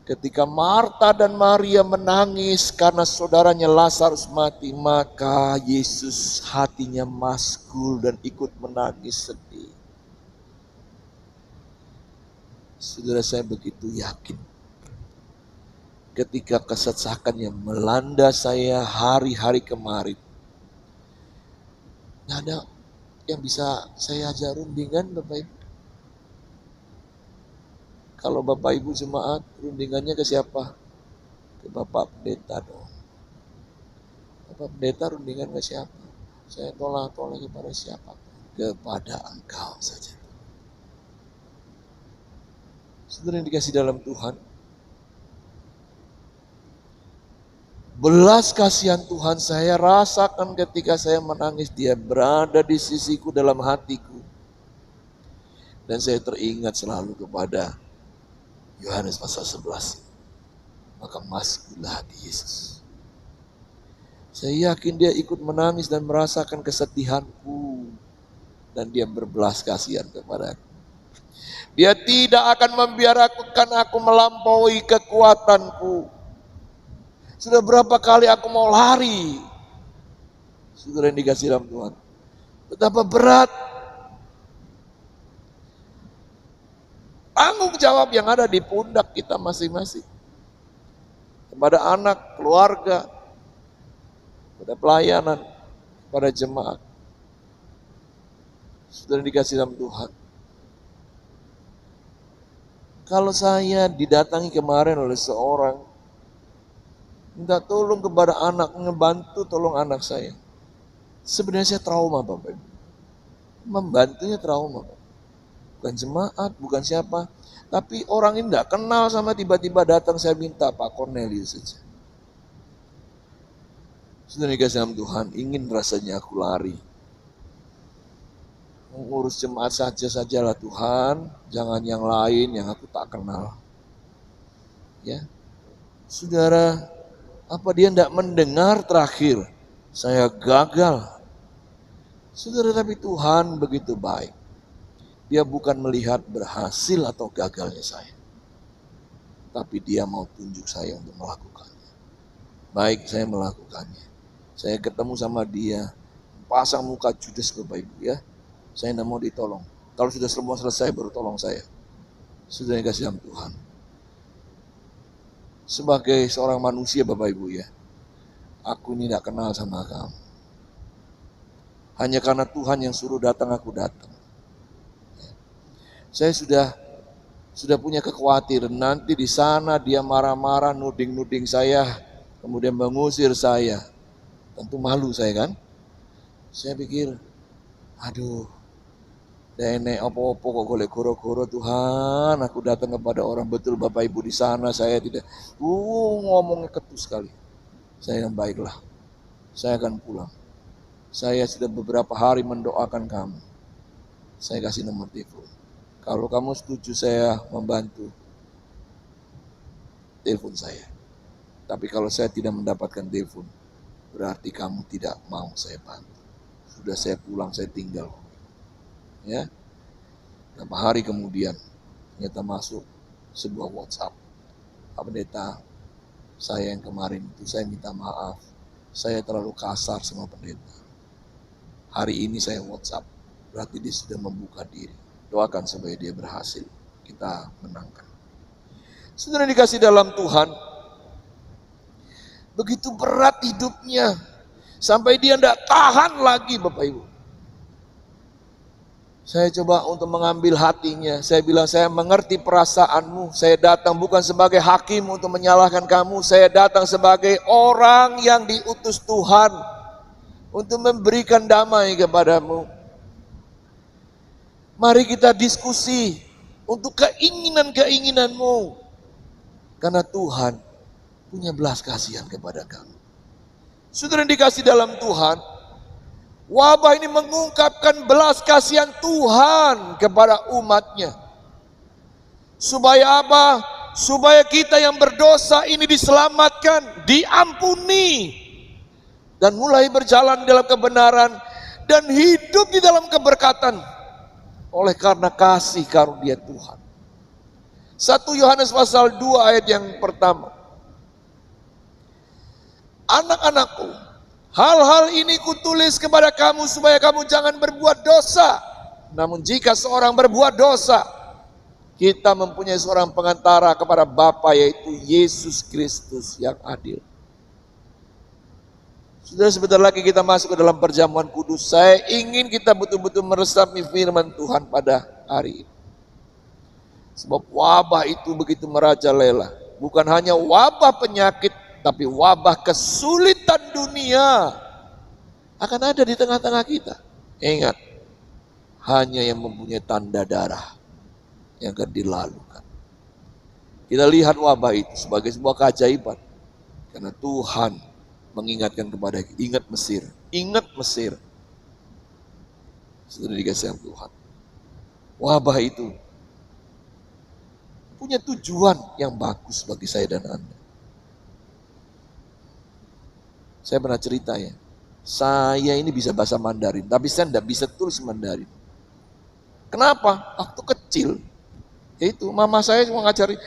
Speaker 2: ketika Marta dan Maria menangis karena saudaranya Lazarus mati, maka Yesus hatinya maskul dan ikut menangis sedih. Saudara, saya begitu yakin ketika kesesakan yang melanda saya hari-hari kemarin, nggak ada yang bisa saya ajar rundingan Bapak Ibu. Kalau Bapak Ibu jemaat, rundingannya ke siapa? Ke Bapak Pendeta dong. Bapak Pendeta rundingan ke siapa? Saya tolak kepada siapa? Kepada engkau saja. Saudara yang dikasih dalam Tuhan, belas kasihan Tuhan saya rasakan ketika saya menangis. Dia berada di sisiku dalam hatiku. Dan saya teringat selalu kepada Yohanes pasal 11. Maka masuklah hati Yesus. Saya yakin dia ikut menangis dan merasakan kesedihanku. Dan dia berbelas kasihan kepadaku. Dia tidak akan membiarkan aku melampaui kekuatanku. Sudah berapa kali aku mau lari. Saudara yang dikasih dalam Tuhan. Betapa berat tanggung jawab yang ada di pundak kita masing-masing. Kepada anak, keluarga, kepada pelayanan, kepada jemaat. Saudara yang dikasih dalam Tuhan. Kalau saya didatangi kemarin oleh seorang, minta tolong kepada anak, ngebantu tolong anak saya. Sebenarnya saya trauma Bapak Ibu. Membantunya trauma. Bukan jemaat, bukan siapa. Tapi orang ini tidak kenal sama tiba-tiba datang saya minta Pak Cornelius saja. Saudara dikasih dalam Tuhan, ingin rasanya aku lari. Mengurus jemaat sajalah Tuhan, jangan yang lain yang aku tak kenal. Ya, saudara, apa dia tidak mendengar terakhir? Saya gagal. Saudara, tapi Tuhan begitu baik. Dia bukan melihat berhasil atau gagalnya saya. Tapi dia mau tunjuk saya untuk melakukannya. Baik, saya melakukannya. Saya ketemu sama dia, pasang muka judes Bapak Ibu ya. Saya tidak mau ditolong. Kalau sudah semua selesai baru tolong saya. Sudah dikasih dalam Tuhan. Sebagai seorang manusia Bapak Ibu ya, aku ini tidak kenal sama kamu. Hanya karena Tuhan yang suruh datang, aku datang. Saya sudah punya kekhawatiran nanti di sana dia marah-marah, nuding-nuding saya, kemudian mengusir saya. Tentu malu saya kan. Saya pikir, aduh, nenek opo-opo kok golek goro-goro Tuhan, aku datang kepada orang betul Bapak Ibu di sana, saya tidak, ngomongnya ketus sekali. Saya yang baiklah, saya akan pulang. Saya sudah beberapa hari mendoakan kamu. Saya kasih nomor telepon. Kalau kamu setuju saya membantu, telepon saya. Tapi kalau saya tidak mendapatkan telepon, berarti kamu tidak mau saya bantu. Sudah saya pulang, saya tinggal. Ya, beberapa hari kemudian ternyata masuk sebuah WhatsApp. Pak Pendeta, saya yang kemarin itu saya minta maaf, saya terlalu kasar sama pendeta. Hari ini saya WhatsApp, berarti dia sudah membuka diri. Doakan supaya dia berhasil, kita menangkan. Saudara dikasih dalam Tuhan, begitu berat hidupnya, sampai dia tidak tahan lagi Bapak Ibu. Saya coba untuk mengambil hatinya. Saya bilang, saya mengerti perasaanmu. Saya datang bukan sebagai hakim untuk menyalahkan kamu. Saya datang sebagai orang yang diutus Tuhan untuk memberikan damai kepadamu. Mari kita diskusi untuk keinginan-keinginanmu. Karena Tuhan punya belas kasihan kepada kamu. Saudara yang dikasih dalam Tuhan, wabah ini mengungkapkan belas kasihan Tuhan kepada umatnya. Supaya apa? Supaya kita yang berdosa ini diselamatkan, diampuni, dan mulai berjalan dalam kebenaran, dan hidup di dalam keberkatan. Oleh karena kasih karunia Tuhan. 1 Yohanes pasal 2 ayat yang pertama. Anak-anakku, hal-hal ini kutulis kepada kamu supaya kamu jangan berbuat dosa. Namun jika seorang berbuat dosa, kita mempunyai seorang pengantara kepada Bapa, yaitu Yesus Kristus yang adil. Sudah sebentar lagi kita masuk ke dalam perjamuan kudus. Saya ingin kita betul-betul meresapi firman Tuhan pada hari ini. Sebab wabah itu begitu merajalela. Bukan hanya wabah penyakit, tapi wabah kesulitan dunia akan ada di tengah-tengah kita. Ingat, hanya yang mempunyai tanda darah yang akan dilalukan. Kita lihat wabah itu sebagai sebuah keajaiban. Karena Tuhan mengingatkan kepada kita, ingat Mesir, ingat Mesir. Saudara dikasih Tuhan. Wabah itu punya tujuan yang bagus bagi saya dan Anda. Saya pernah cerita ya, saya ini bisa bahasa Mandarin, tapi saya tidak bisa tulis Mandarin. Kenapa? Waktu kecil, yaitu mama saya cuma ngajari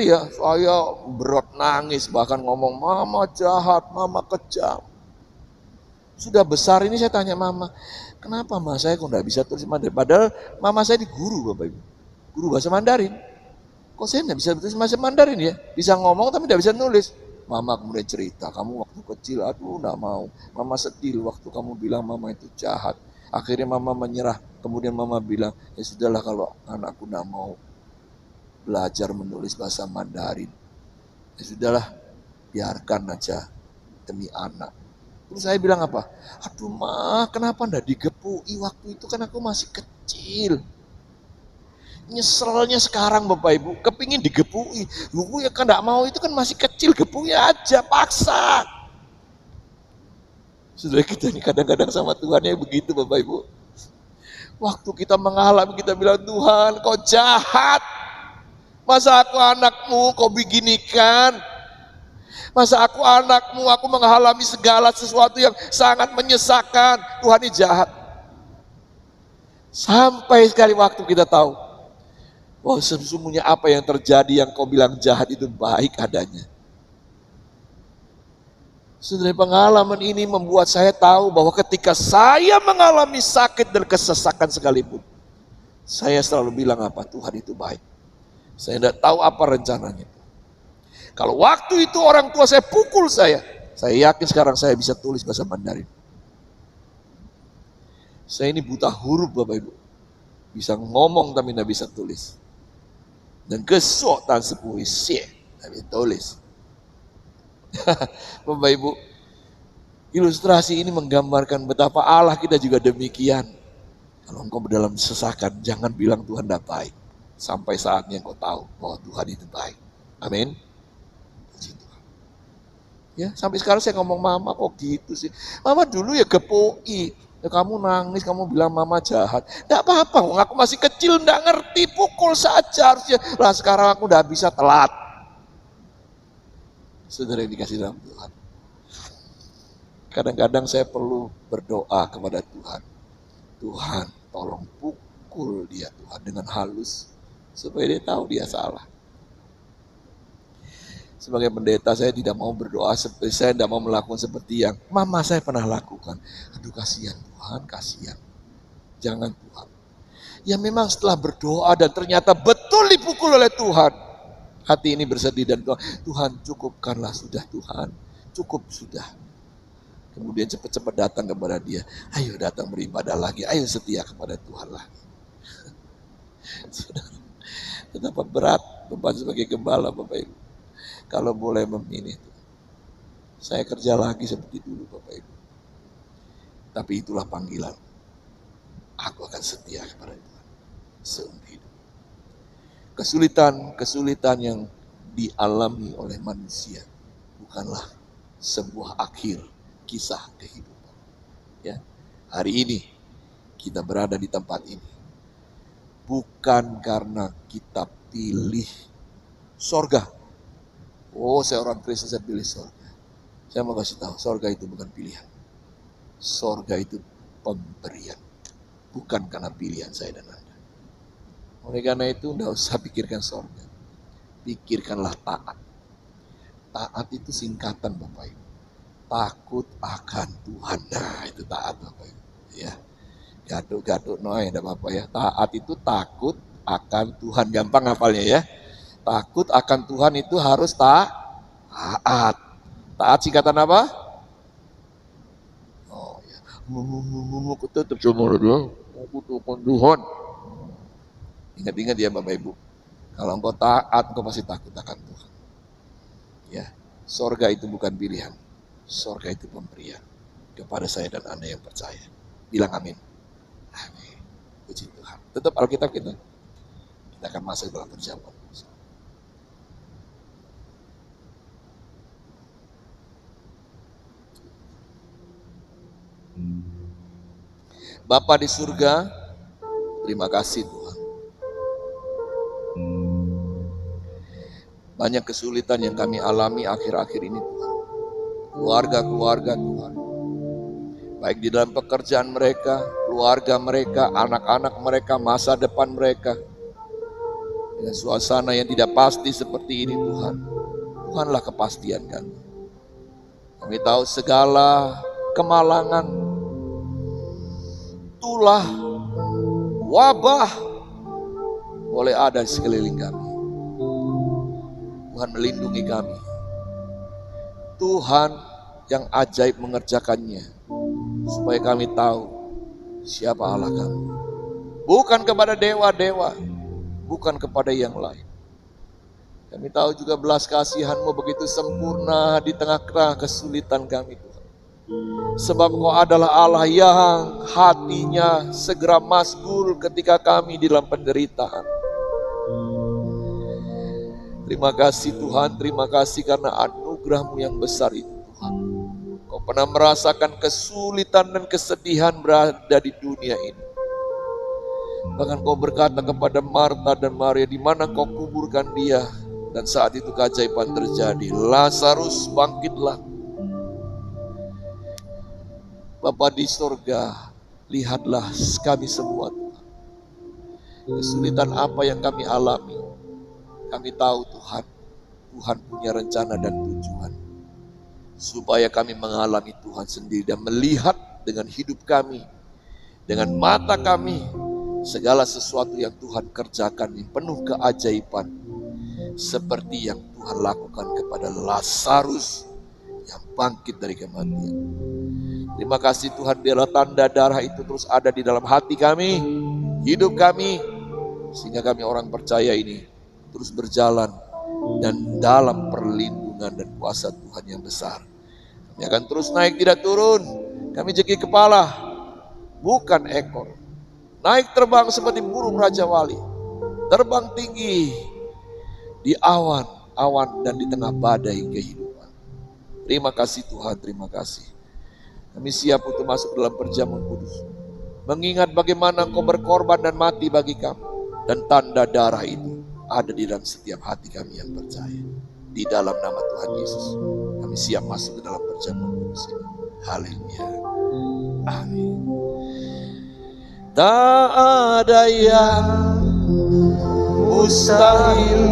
Speaker 2: ya, saya berat nangis, bahkan ngomong mama jahat, mama kejam. Sudah besar ini saya tanya mama, kenapa mama saya kok tidak bisa tulis Mandarin? Padahal mama saya di guru, Bapak Ibu, guru bahasa Mandarin. Kok saya tidak bisa tulis bahasa Mandarin ya? Bisa ngomong tapi tidak bisa nulis. Mama kemudian cerita, kamu waktu kecil, aduh enggak mau. Mama sedih waktu kamu bilang mama itu jahat. Akhirnya mama menyerah. Kemudian mama bilang, ya sudahlah kalau anakku enggak mau belajar menulis bahasa Mandarin. Ya sudahlah, biarkan aja demi anak. Terus saya bilang apa? Aduh ma, kenapa enggak digepui waktu itu kan aku masih kecil. Nyeselnya sekarang Bapak Ibu, kepingin digepui. Lu ya kan gak mau, itu kan masih kecil, gepui aja, paksa. Sudah kita ini kadang-kadang sama Tuhan ya begitu Bapak Ibu. Waktu kita mengalami, kita bilang Tuhan kau jahat. Masa aku anakmu kau beginikan. Masa aku anakmu, aku mengalami segala sesuatu yang sangat menyesakan. Tuhan ini jahat. Sampai sekali waktu kita tahu, oh sesungguhnya apa yang terjadi yang kau bilang jahat itu baik adanya. Saudara, pengalaman ini membuat saya tahu bahwa ketika saya mengalami sakit dan kesesakan sekalipun, saya selalu bilang apa? Tuhan itu baik. Saya tidak tahu apa rencananya. Kalau waktu itu orang tua saya pukul saya yakin sekarang saya bisa tulis bahasa Mandarin. Saya ini buta huruf Bapak Ibu. Bisa ngomong tapi tidak bisa tulis. Dan kesok tan sepuisi, tapi tulis. Bapak Ibu, ilustrasi ini menggambarkan betapa Allah kita juga demikian. Kalau engkau dalam sesakan, jangan bilang Tuhan tidak baik. Sampai saatnya engkau tahu bahwa Tuhan itu baik. Amin. Puji Tuhan. Ya, sampai sekarang saya ngomong mama kok gitu sih. Mama dulu ya gepoi. Ya, kamu nangis, kamu bilang mama jahat. Tidak apa-apa, aku masih kecil, tidak ngerti, pukul saja harusnya. Lah sekarang aku udah bisa telat. Saudara yang dikasih dalam Tuhan. Kadang-kadang saya perlu berdoa kepada Tuhan. Tuhan, tolong pukul dia Tuhan dengan halus. Supaya dia tahu dia salah. Sebagai pendeta saya tidak mau berdoa seperti saya tidak mau melakukan seperti yang mama saya pernah lakukan. Aduh kasihan Tuhan, kasihan. Jangan Tuhan. Ya memang setelah berdoa dan ternyata betul dipukul oleh Tuhan. Hati ini bersedih dan Tuhan cukupkanlah sudah Tuhan. Cukup sudah. Kemudian cepat-cepat datang kepada dia. Ayo datang beribadah lagi. Ayo setia kepada Tuhan lagi. Saudara, betapa berat beban sebagai gembala Bapak Ibu. Kalau boleh memilih, saya kerja lagi seperti dulu Bapak Ibu. Tapi itulah panggilan. Aku akan setia kepada Tuhan seumur hidup. Kesulitan yang dialami oleh manusia bukanlah sebuah akhir kisah kehidupan. Ya, hari ini kita berada di tempat ini bukan karena kita pilih sorga. Oh, saya orang Kristen, saya pilih sorga. Saya mau kasih tahu, sorga itu bukan pilihan. Sorga itu pemberian. Bukan karena pilihan saya dan Anda. Oleh karena itu, tidak usah pikirkan sorga. Pikirkanlah taat. Taat itu singkatan Bapak Ibu. Takut akan Tuhan. Nah, itu taat Bapak Ibu. Ya. Gaduk-gaduk, no, ya, tidak apa-apa ya. Taat itu takut akan Tuhan. Gampang hafalnya ya. Takut akan Tuhan itu harus taat. Taat singkatan apa? Oh ya. Aku tetap cuma dia. Aku tukang Tuhan. Ingat-ingat ya Bapak Ibu. Kalau engkau taat, engkau pasti takut akan Tuhan. Ya, sorga itu bukan pilihan. Sorga itu pemberian kepada saya dan Anda yang percaya. Bilang amin. Amin. Puji Tuhan. Tetap Alkitab kita. Kita akan masuk dalam perjamuan. Bapa di surga, terima kasih Tuhan. Banyak kesulitan yang kami alami akhir-akhir ini Tuhan. Keluarga-keluarga Tuhan, baik di dalam pekerjaan mereka, keluarga mereka, anak-anak mereka, masa depan mereka, dengan suasana yang tidak pasti seperti ini Tuhan. Tuhanlah kepastian kami. Kami tahu segala kemalangan, tulah, wabah boleh ada di sekeliling kami. Tuhan melindungi kami. Tuhan yang ajaib mengerjakannya, supaya kami tahu siapa Allah kami. Bukan kepada dewa-dewa, bukan kepada yang lain. Kami tahu juga belas kasihan-Mu begitu sempurna di tengah-tengah kesulitan kami Tuhan. Sebab Kau adalah Allah yang hatinya segera masgul ketika kami di dalam penderitaan. Terima kasih Tuhan, terima kasih karena anugerah-Mu yang besar itu Tuhan. Kau pernah merasakan kesulitan dan kesedihan berada di dunia ini. Bahkan Kau berkata kepada Marta dan Maria, di mana Kau kuburkan dia? Dan saat itu keajaiban terjadi. Lazarus bangkitlah. Bapa di surga, lihatlah kami semua Tuhan. Kesulitan apa yang kami alami, kami tahu Tuhan, Tuhan punya rencana dan tujuan. Supaya kami mengalami Tuhan sendiri dan melihat dengan hidup kami, dengan mata kami, segala sesuatu yang Tuhan kerjakan yang penuh keajaiban. Seperti yang Tuhan lakukan kepada Lazarus yang bangkit dari kematian. Terima kasih Tuhan, biarlah tanda darah itu terus ada di dalam hati kami, hidup kami, sehingga kami orang percaya ini terus berjalan dan dalam perlindungan dan kuasa Tuhan yang besar. Kami akan terus naik tidak turun. Kami jeki kepala, bukan ekor. Naik terbang seperti burung Raja Wali. Terbang tinggi di awan-awan dan di tengah badai kehidupan. Terima kasih Tuhan, terima kasih. Kami siap untuk masuk dalam perjamuan kudus. Mengingat bagaimana Engkau berkorban dan mati bagi kami. Dan tanda darah itu ada di dalam setiap hati kami yang percaya. Di dalam nama Tuhan Yesus, kami siap masuk ke dalam perjamuan kudus ini. Haleluya. Amin. Tak ada yang mustahil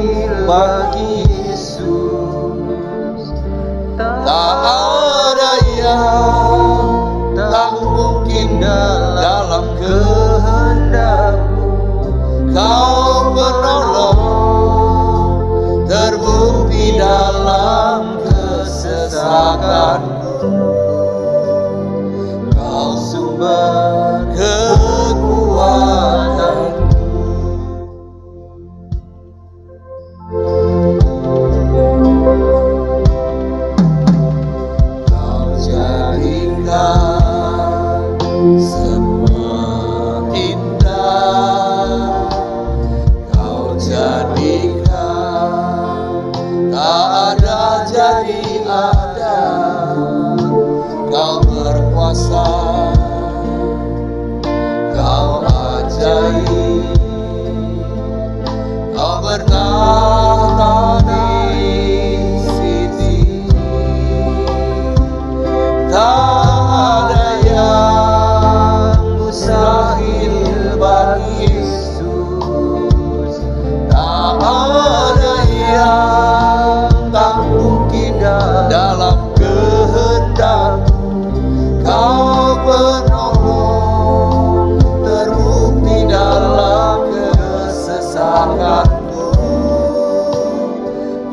Speaker 2: bagi Yesus. Tak ada yang tak mungkin dalam kehendak-Mu. Kau penolong, terbukti dalam kesesakanku. Kau sumber kekuatan. Kau jadikan semua indah. Kau jadikan tak ada jadi ada. Kau berkuasa, Kau ajaib, Kau bertahta di sini. Tak ada yang mustahil bagi Yesus. Tak ada yang tak mungkin dalam kehendak. Kau penolong, terbukti dalam kesesakanku.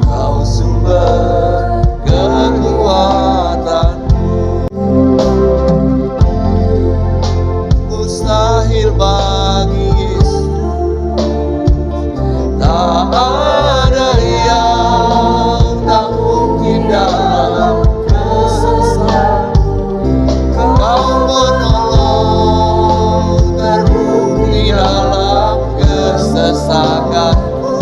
Speaker 2: Kau sumber kekuatanku. Mustahil bagi Yesus. Tak ada yang tak mungkin dalam kesesakan. Kau menolong, terbukti dalam kesesakanku.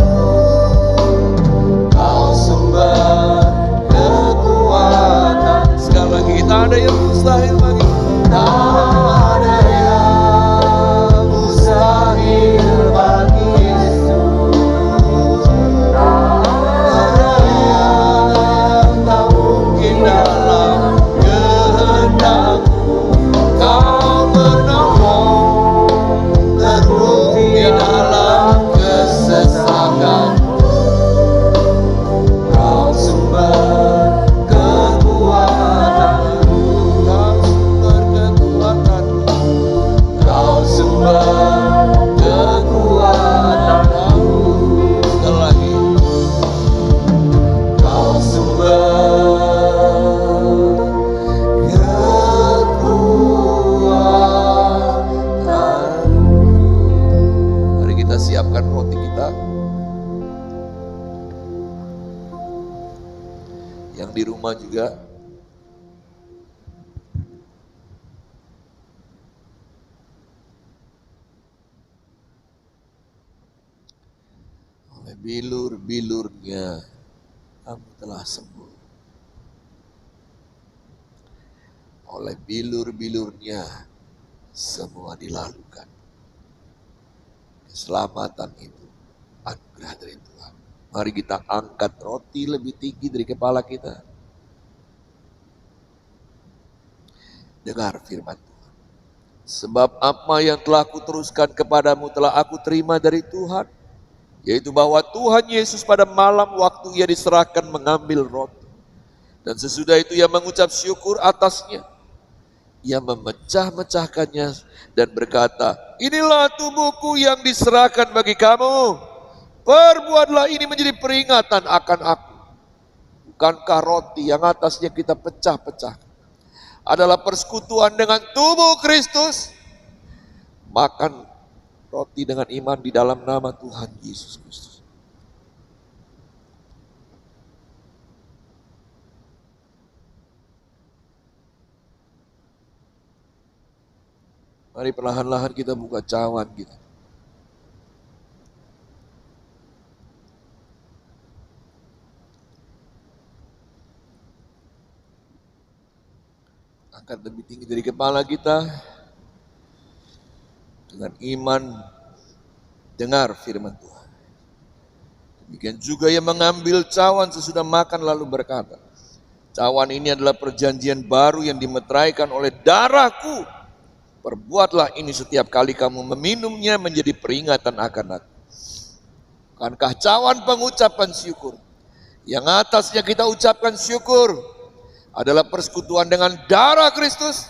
Speaker 2: Kau sumber kekuatan. Sekali lagi, tak ada yang mustahil bagi. Tak ada yang rumah juga. Oleh bilur-bilurnya kamu telah sembuh. Oleh bilur-bilurnya semua dilalukan. Keselamatan itu anugerah dari Tuhan. Mari kita angkat roti lebih tinggi dari kepala kita. Dengar firman Tuhan. Sebab apa yang telah kuteruskan kepadamu telah aku terima dari Tuhan. Yaitu bahwa Tuhan Yesus pada malam waktu ia diserahkan mengambil roti. Dan sesudah itu ia mengucap syukur atasnya. Ia memecah-mecahkannya dan berkata, inilah tubuhku yang diserahkan bagi kamu. Perbuatlah ini menjadi peringatan akan aku. Bukankah roti yang atasnya kita pecah-pecah adalah persekutuan dengan tubuh Kristus? Makan roti dengan iman di dalam nama Tuhan Yesus Kristus. Mari perlahan-lahan kita buka cawan kita. Angkat lebih tinggi dari kepala kita. Dengan iman, dengar firman Tuhan. Demikian juga ia mengambil cawan sesudah makan lalu berkata, cawan ini adalah perjanjian baru yang dimeteraikan oleh darahku. Perbuatlah ini setiap kali kamu meminumnya menjadi peringatan akan aku. Bukankah cawan pengucapan syukur? Yang atasnya kita ucapkan syukur adalah persekutuan dengan darah Kristus.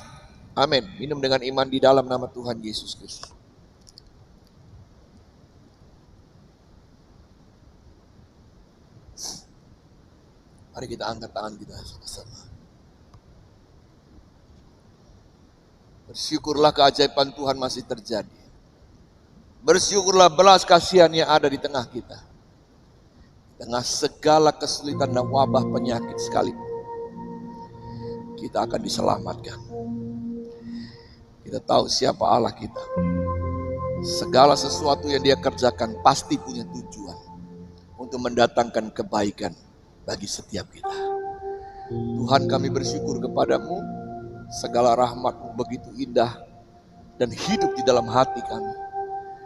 Speaker 2: Amin. Minum dengan iman di dalam nama Tuhan Yesus Kristus. Mari kita angkat tangan kita sama-sama. Bersyukurlah keajaiban Tuhan masih terjadi. Bersyukurlah belas kasihan yang ada di tengah kita. Tengah segala kesulitan dan wabah penyakit sekalipun, kita akan diselamatkan. Kita tahu siapa Allah kita. Segala sesuatu yang dia kerjakan pasti punya tujuan untuk mendatangkan kebaikan bagi setiap kita. Tuhan, kami bersyukur kepadamu. Segala rahmat-Mu begitu indah dan hidup di dalam hati kami.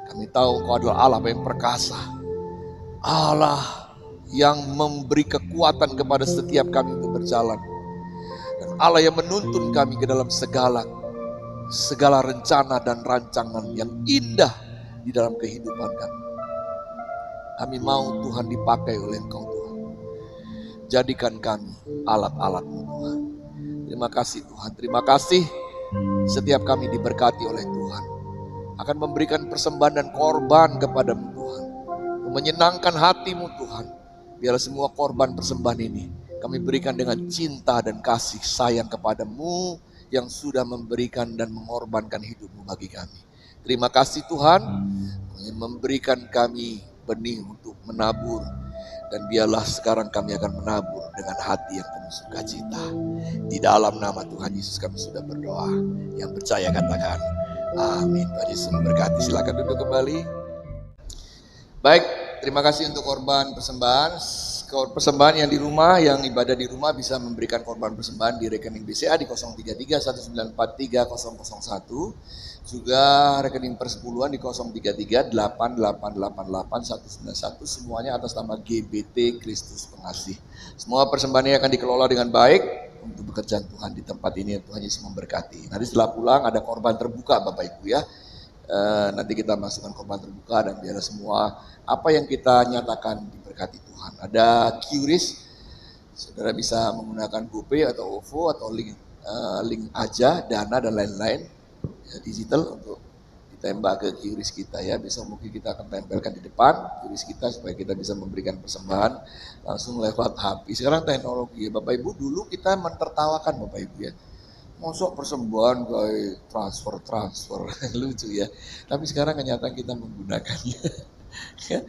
Speaker 2: Kami tahu Engkau adalah Allah yang perkasa. Allah yang memberi kekuatan kepada setiap kami untuk berjalan. Dan Allah yang menuntun kami ke dalam segala rencana dan rancangan yang indah di dalam kehidupan kami. Kami mau Tuhan dipakai oleh Engkau Tuhan. Jadikan kami alat-alat-Mu Tuhan. Terima kasih Tuhan, terima kasih setiap kami diberkati oleh Tuhan. Akan memberikan persembahan dan korban kepada-Mu Tuhan. Menyenangkan hati-Mu Tuhan. Biarlah semua korban persembahan ini kami berikan dengan cinta dan kasih sayang kepada-Mu yang sudah memberikan dan mengorbankan hidup-Mu bagi kami. Terima kasih Tuhan yang memberikan kami benih untuk menabur. Dan biarlah sekarang kami akan menabur dengan hati yang penuh sukacita. Di dalam nama Tuhan Yesus kami sudah berdoa. Yang percaya katakan amin. Tuhan Yesus memberkati. Silakan duduk kembali. Baik, terima kasih untuk korban persembahan. Persembahan yang di rumah, yang ibadah di rumah bisa memberikan korban persembahan di rekening BCA di 033 1943 001. Juga rekening persepuluhan di 033 8888 191. Semuanya atas nama GBT Kristus Pengasih. Semua persembahan ini akan dikelola dengan baik untuk pekerjaan Tuhan di tempat ini. Tuhan Yesus memberkati. Nanti setelah pulang ada korban terbuka Bapak Ibu ya. Nanti kita masukkan korban terbuka dan biarlah semua apa yang kita nyatakan diberkati Tuhan. Ada QRIS, saudara bisa menggunakan GoPay atau OVO atau link aja, Dana dan lain-lain ya, digital untuk ditembak ke QRIS kita ya. Besok mungkin kita akan tempelkan di depan QRIS kita supaya kita bisa memberikan persembahan langsung lewat HP. Sekarang teknologi ya Bapak Ibu, dulu kita mentertawakan Bapak Ibu ya. Masuk persembahan kayak transfer lucu ya. Tapi sekarang kenyataan kita menggunakannya. Ya,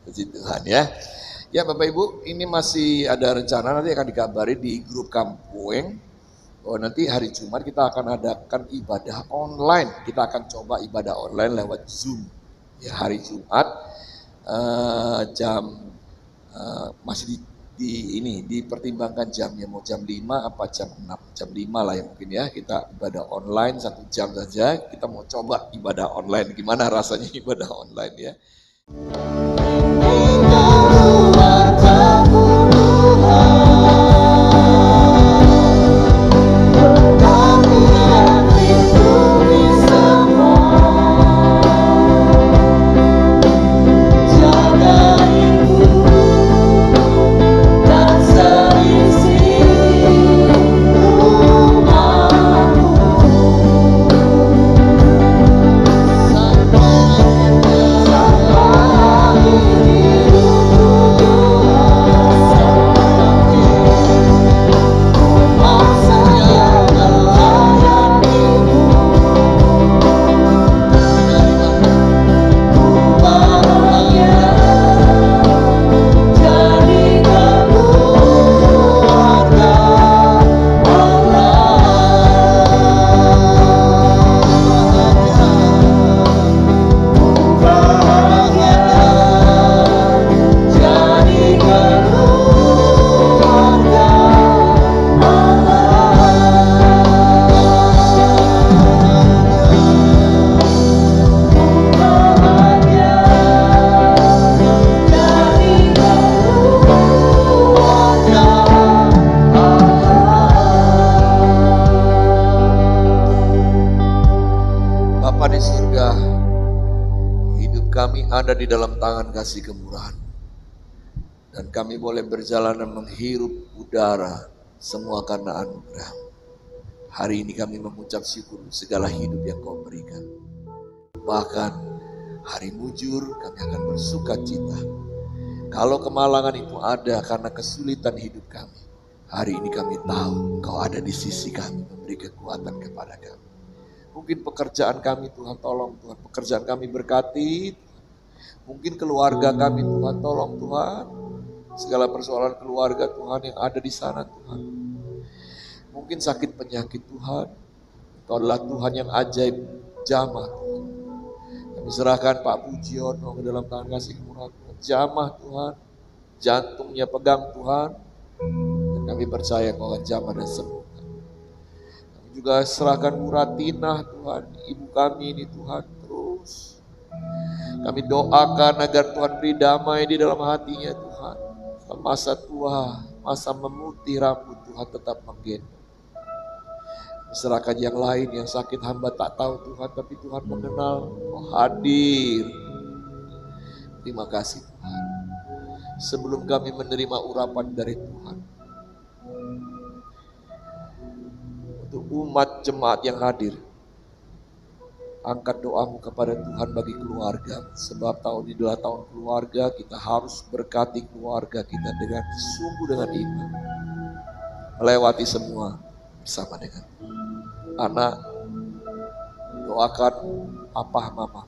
Speaker 2: puji Tuhan ya. Ya Bapak Ibu, ini masih ada rencana nanti akan dikabari di grup Kampueng. Oh nanti hari Jumat kita akan adakan ibadah online. Kita akan coba ibadah online lewat Zoom. Ya hari Jumat masih dipertimbangkan jamnya mau jam 5 apa jam 6. Jam 5 lah ya mungkin ya. Kita ibadah online 1 jam saja. Kita mau coba ibadah online. Gimana rasanya ibadah online ya. Bapa di surga, hidup kami ada di dalam tangan kasih kemurahan. Dan kami boleh berjalan dan menghirup udara semua karena anugerah. Hari ini kami mengucap syukur segala hidup yang Kau berikan. Bahkan hari mujur kami akan bersuka cita. Kalau kemalangan itu ada karena kesulitan hidup kami, hari ini kami tahu Kau ada di sisi kami, memberi kekuatan kepada kami. Mungkin pekerjaan kami Tuhan tolong Tuhan, pekerjaan kami berkati. Mungkin keluarga kami Tuhan tolong Tuhan. Segala persoalan keluarga Tuhan yang ada di sana Tuhan. Mungkin sakit penyakit Tuhan. Kau adalah Tuhan yang ajaib jamah Tuhan. Kami serahkan Pak Pujiono ke dalam tangan kasih kemurahan Tuhan. Jamah Tuhan, jantungnya pegang Tuhan. Dan kami percaya Kau akan jamah dan sembuh. Juga serahkan Bu Ratina Tuhan, ibu kami ini Tuhan terus. Kami doakan agar Tuhan beri damai di dalam hatinya Tuhan. Masa tua, masa memutih rambut Tuhan tetap menggendong. Serahkan yang lain yang sakit hamba tak tahu Tuhan, tapi Tuhan mengenal, Kau hadir. Terima kasih Tuhan. Sebelum kami menerima urapan dari Tuhan, untuk umat jemaat yang hadir, angkat doamu kepada Tuhan bagi keluarga. Sebab tahun ini adalah tahun keluarga, kita harus berkati keluarga kita dengan sungguh dengan iman. Melewati semua bersama dengan anak, doakan papa mama.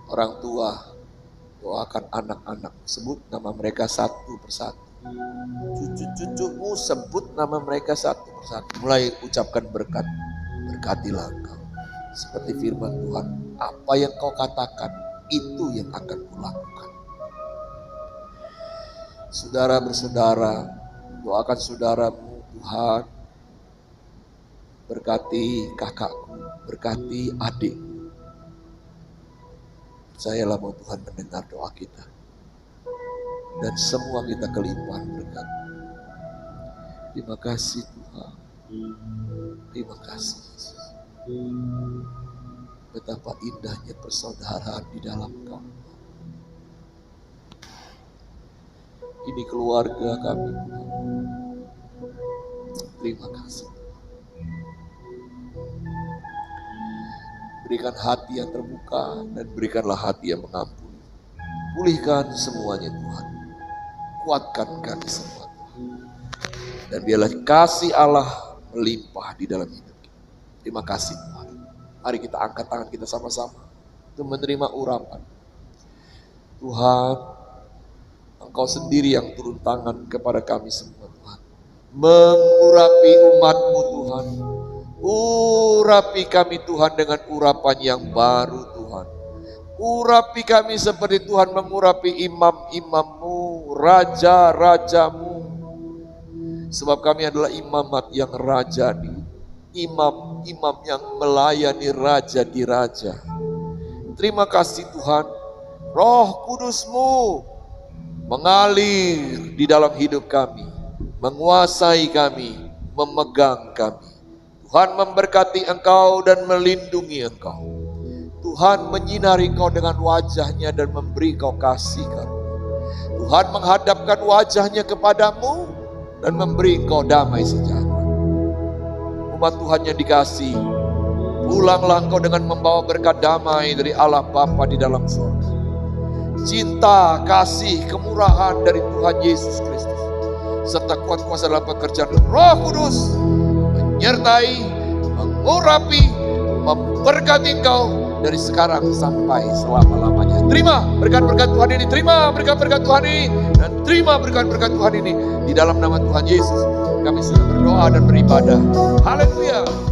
Speaker 2: Orang tua, doakan anak-anak, sebut nama mereka satu persatu. Cucu-cucumu sebut nama mereka satu persatu. Mulai ucapkan berkat. Berkatilah engkau. Seperti firman Tuhan, apa yang kau katakan, itu yang akan kulakukan. Saudara bersaudara, doakan saudaramu Tuhan. Berkati kakakku, berkati adikku. Percayalah bahwa Tuhan mendengar doa kita. Dan semua kita kelimpahan berkat. Terima kasih Tuhan. Terima kasih Yesus. Betapa indahnya persaudaraan di dalam Kau. Ini keluarga kami Tuhan. Terima kasih. Berikan hati yang terbuka dan berikanlah hati yang mengampuni. Pulihkan semuanya Tuhan. Kuatkan kami semua Tuhan. Dan biarlah kasih Allah melimpah di dalam hidup kita. Terima kasih Tuhan. Mari kita angkat tangan kita sama-sama. untuk menerima urapan. Tuhan, Engkau sendiri yang turun tangan kepada kami semua Tuhan. Mengurapi umat-Mu Tuhan. Urapi kami Tuhan dengan urapan yang baru Tuhan. Urapi kami seperti Tuhan mengurapi imam-imam-Mu, raja-raja-Mu. Sebab kami adalah imamat yang rajani, imam-imam yang melayani raja di raja. Terima kasih Tuhan, Roh Kudus-Mu mengalir di dalam hidup kami, menguasai kami, memegang kami. Tuhan memberkati Engkau dan melindungi Engkau. Tuhan menyinari Engkau dengan wajah-Nya dan memberi Engkau kasih karunia. Tuhan menghadapkan wajah-Nya kepadamu dan memberi Engkau damai sejahtera. Umat Tuhan yang dikasihi, pulanglah engkau dengan membawa berkat damai dari Allah Bapa di dalam surga. Cinta, kasih, kemurahan dari Tuhan Yesus Kristus, serta kuat kuasa dalam pekerjaan Roh Kudus menyertai, mengurapi, memberkati engkau dari sekarang sampai selama-lamanya. Terima berkat-berkat Tuhan ini, terima berkat-berkat Tuhan ini, dan terima berkat-berkat Tuhan ini. Di dalam nama Tuhan Yesus kami sudah berdoa dan beribadah. Haleluya.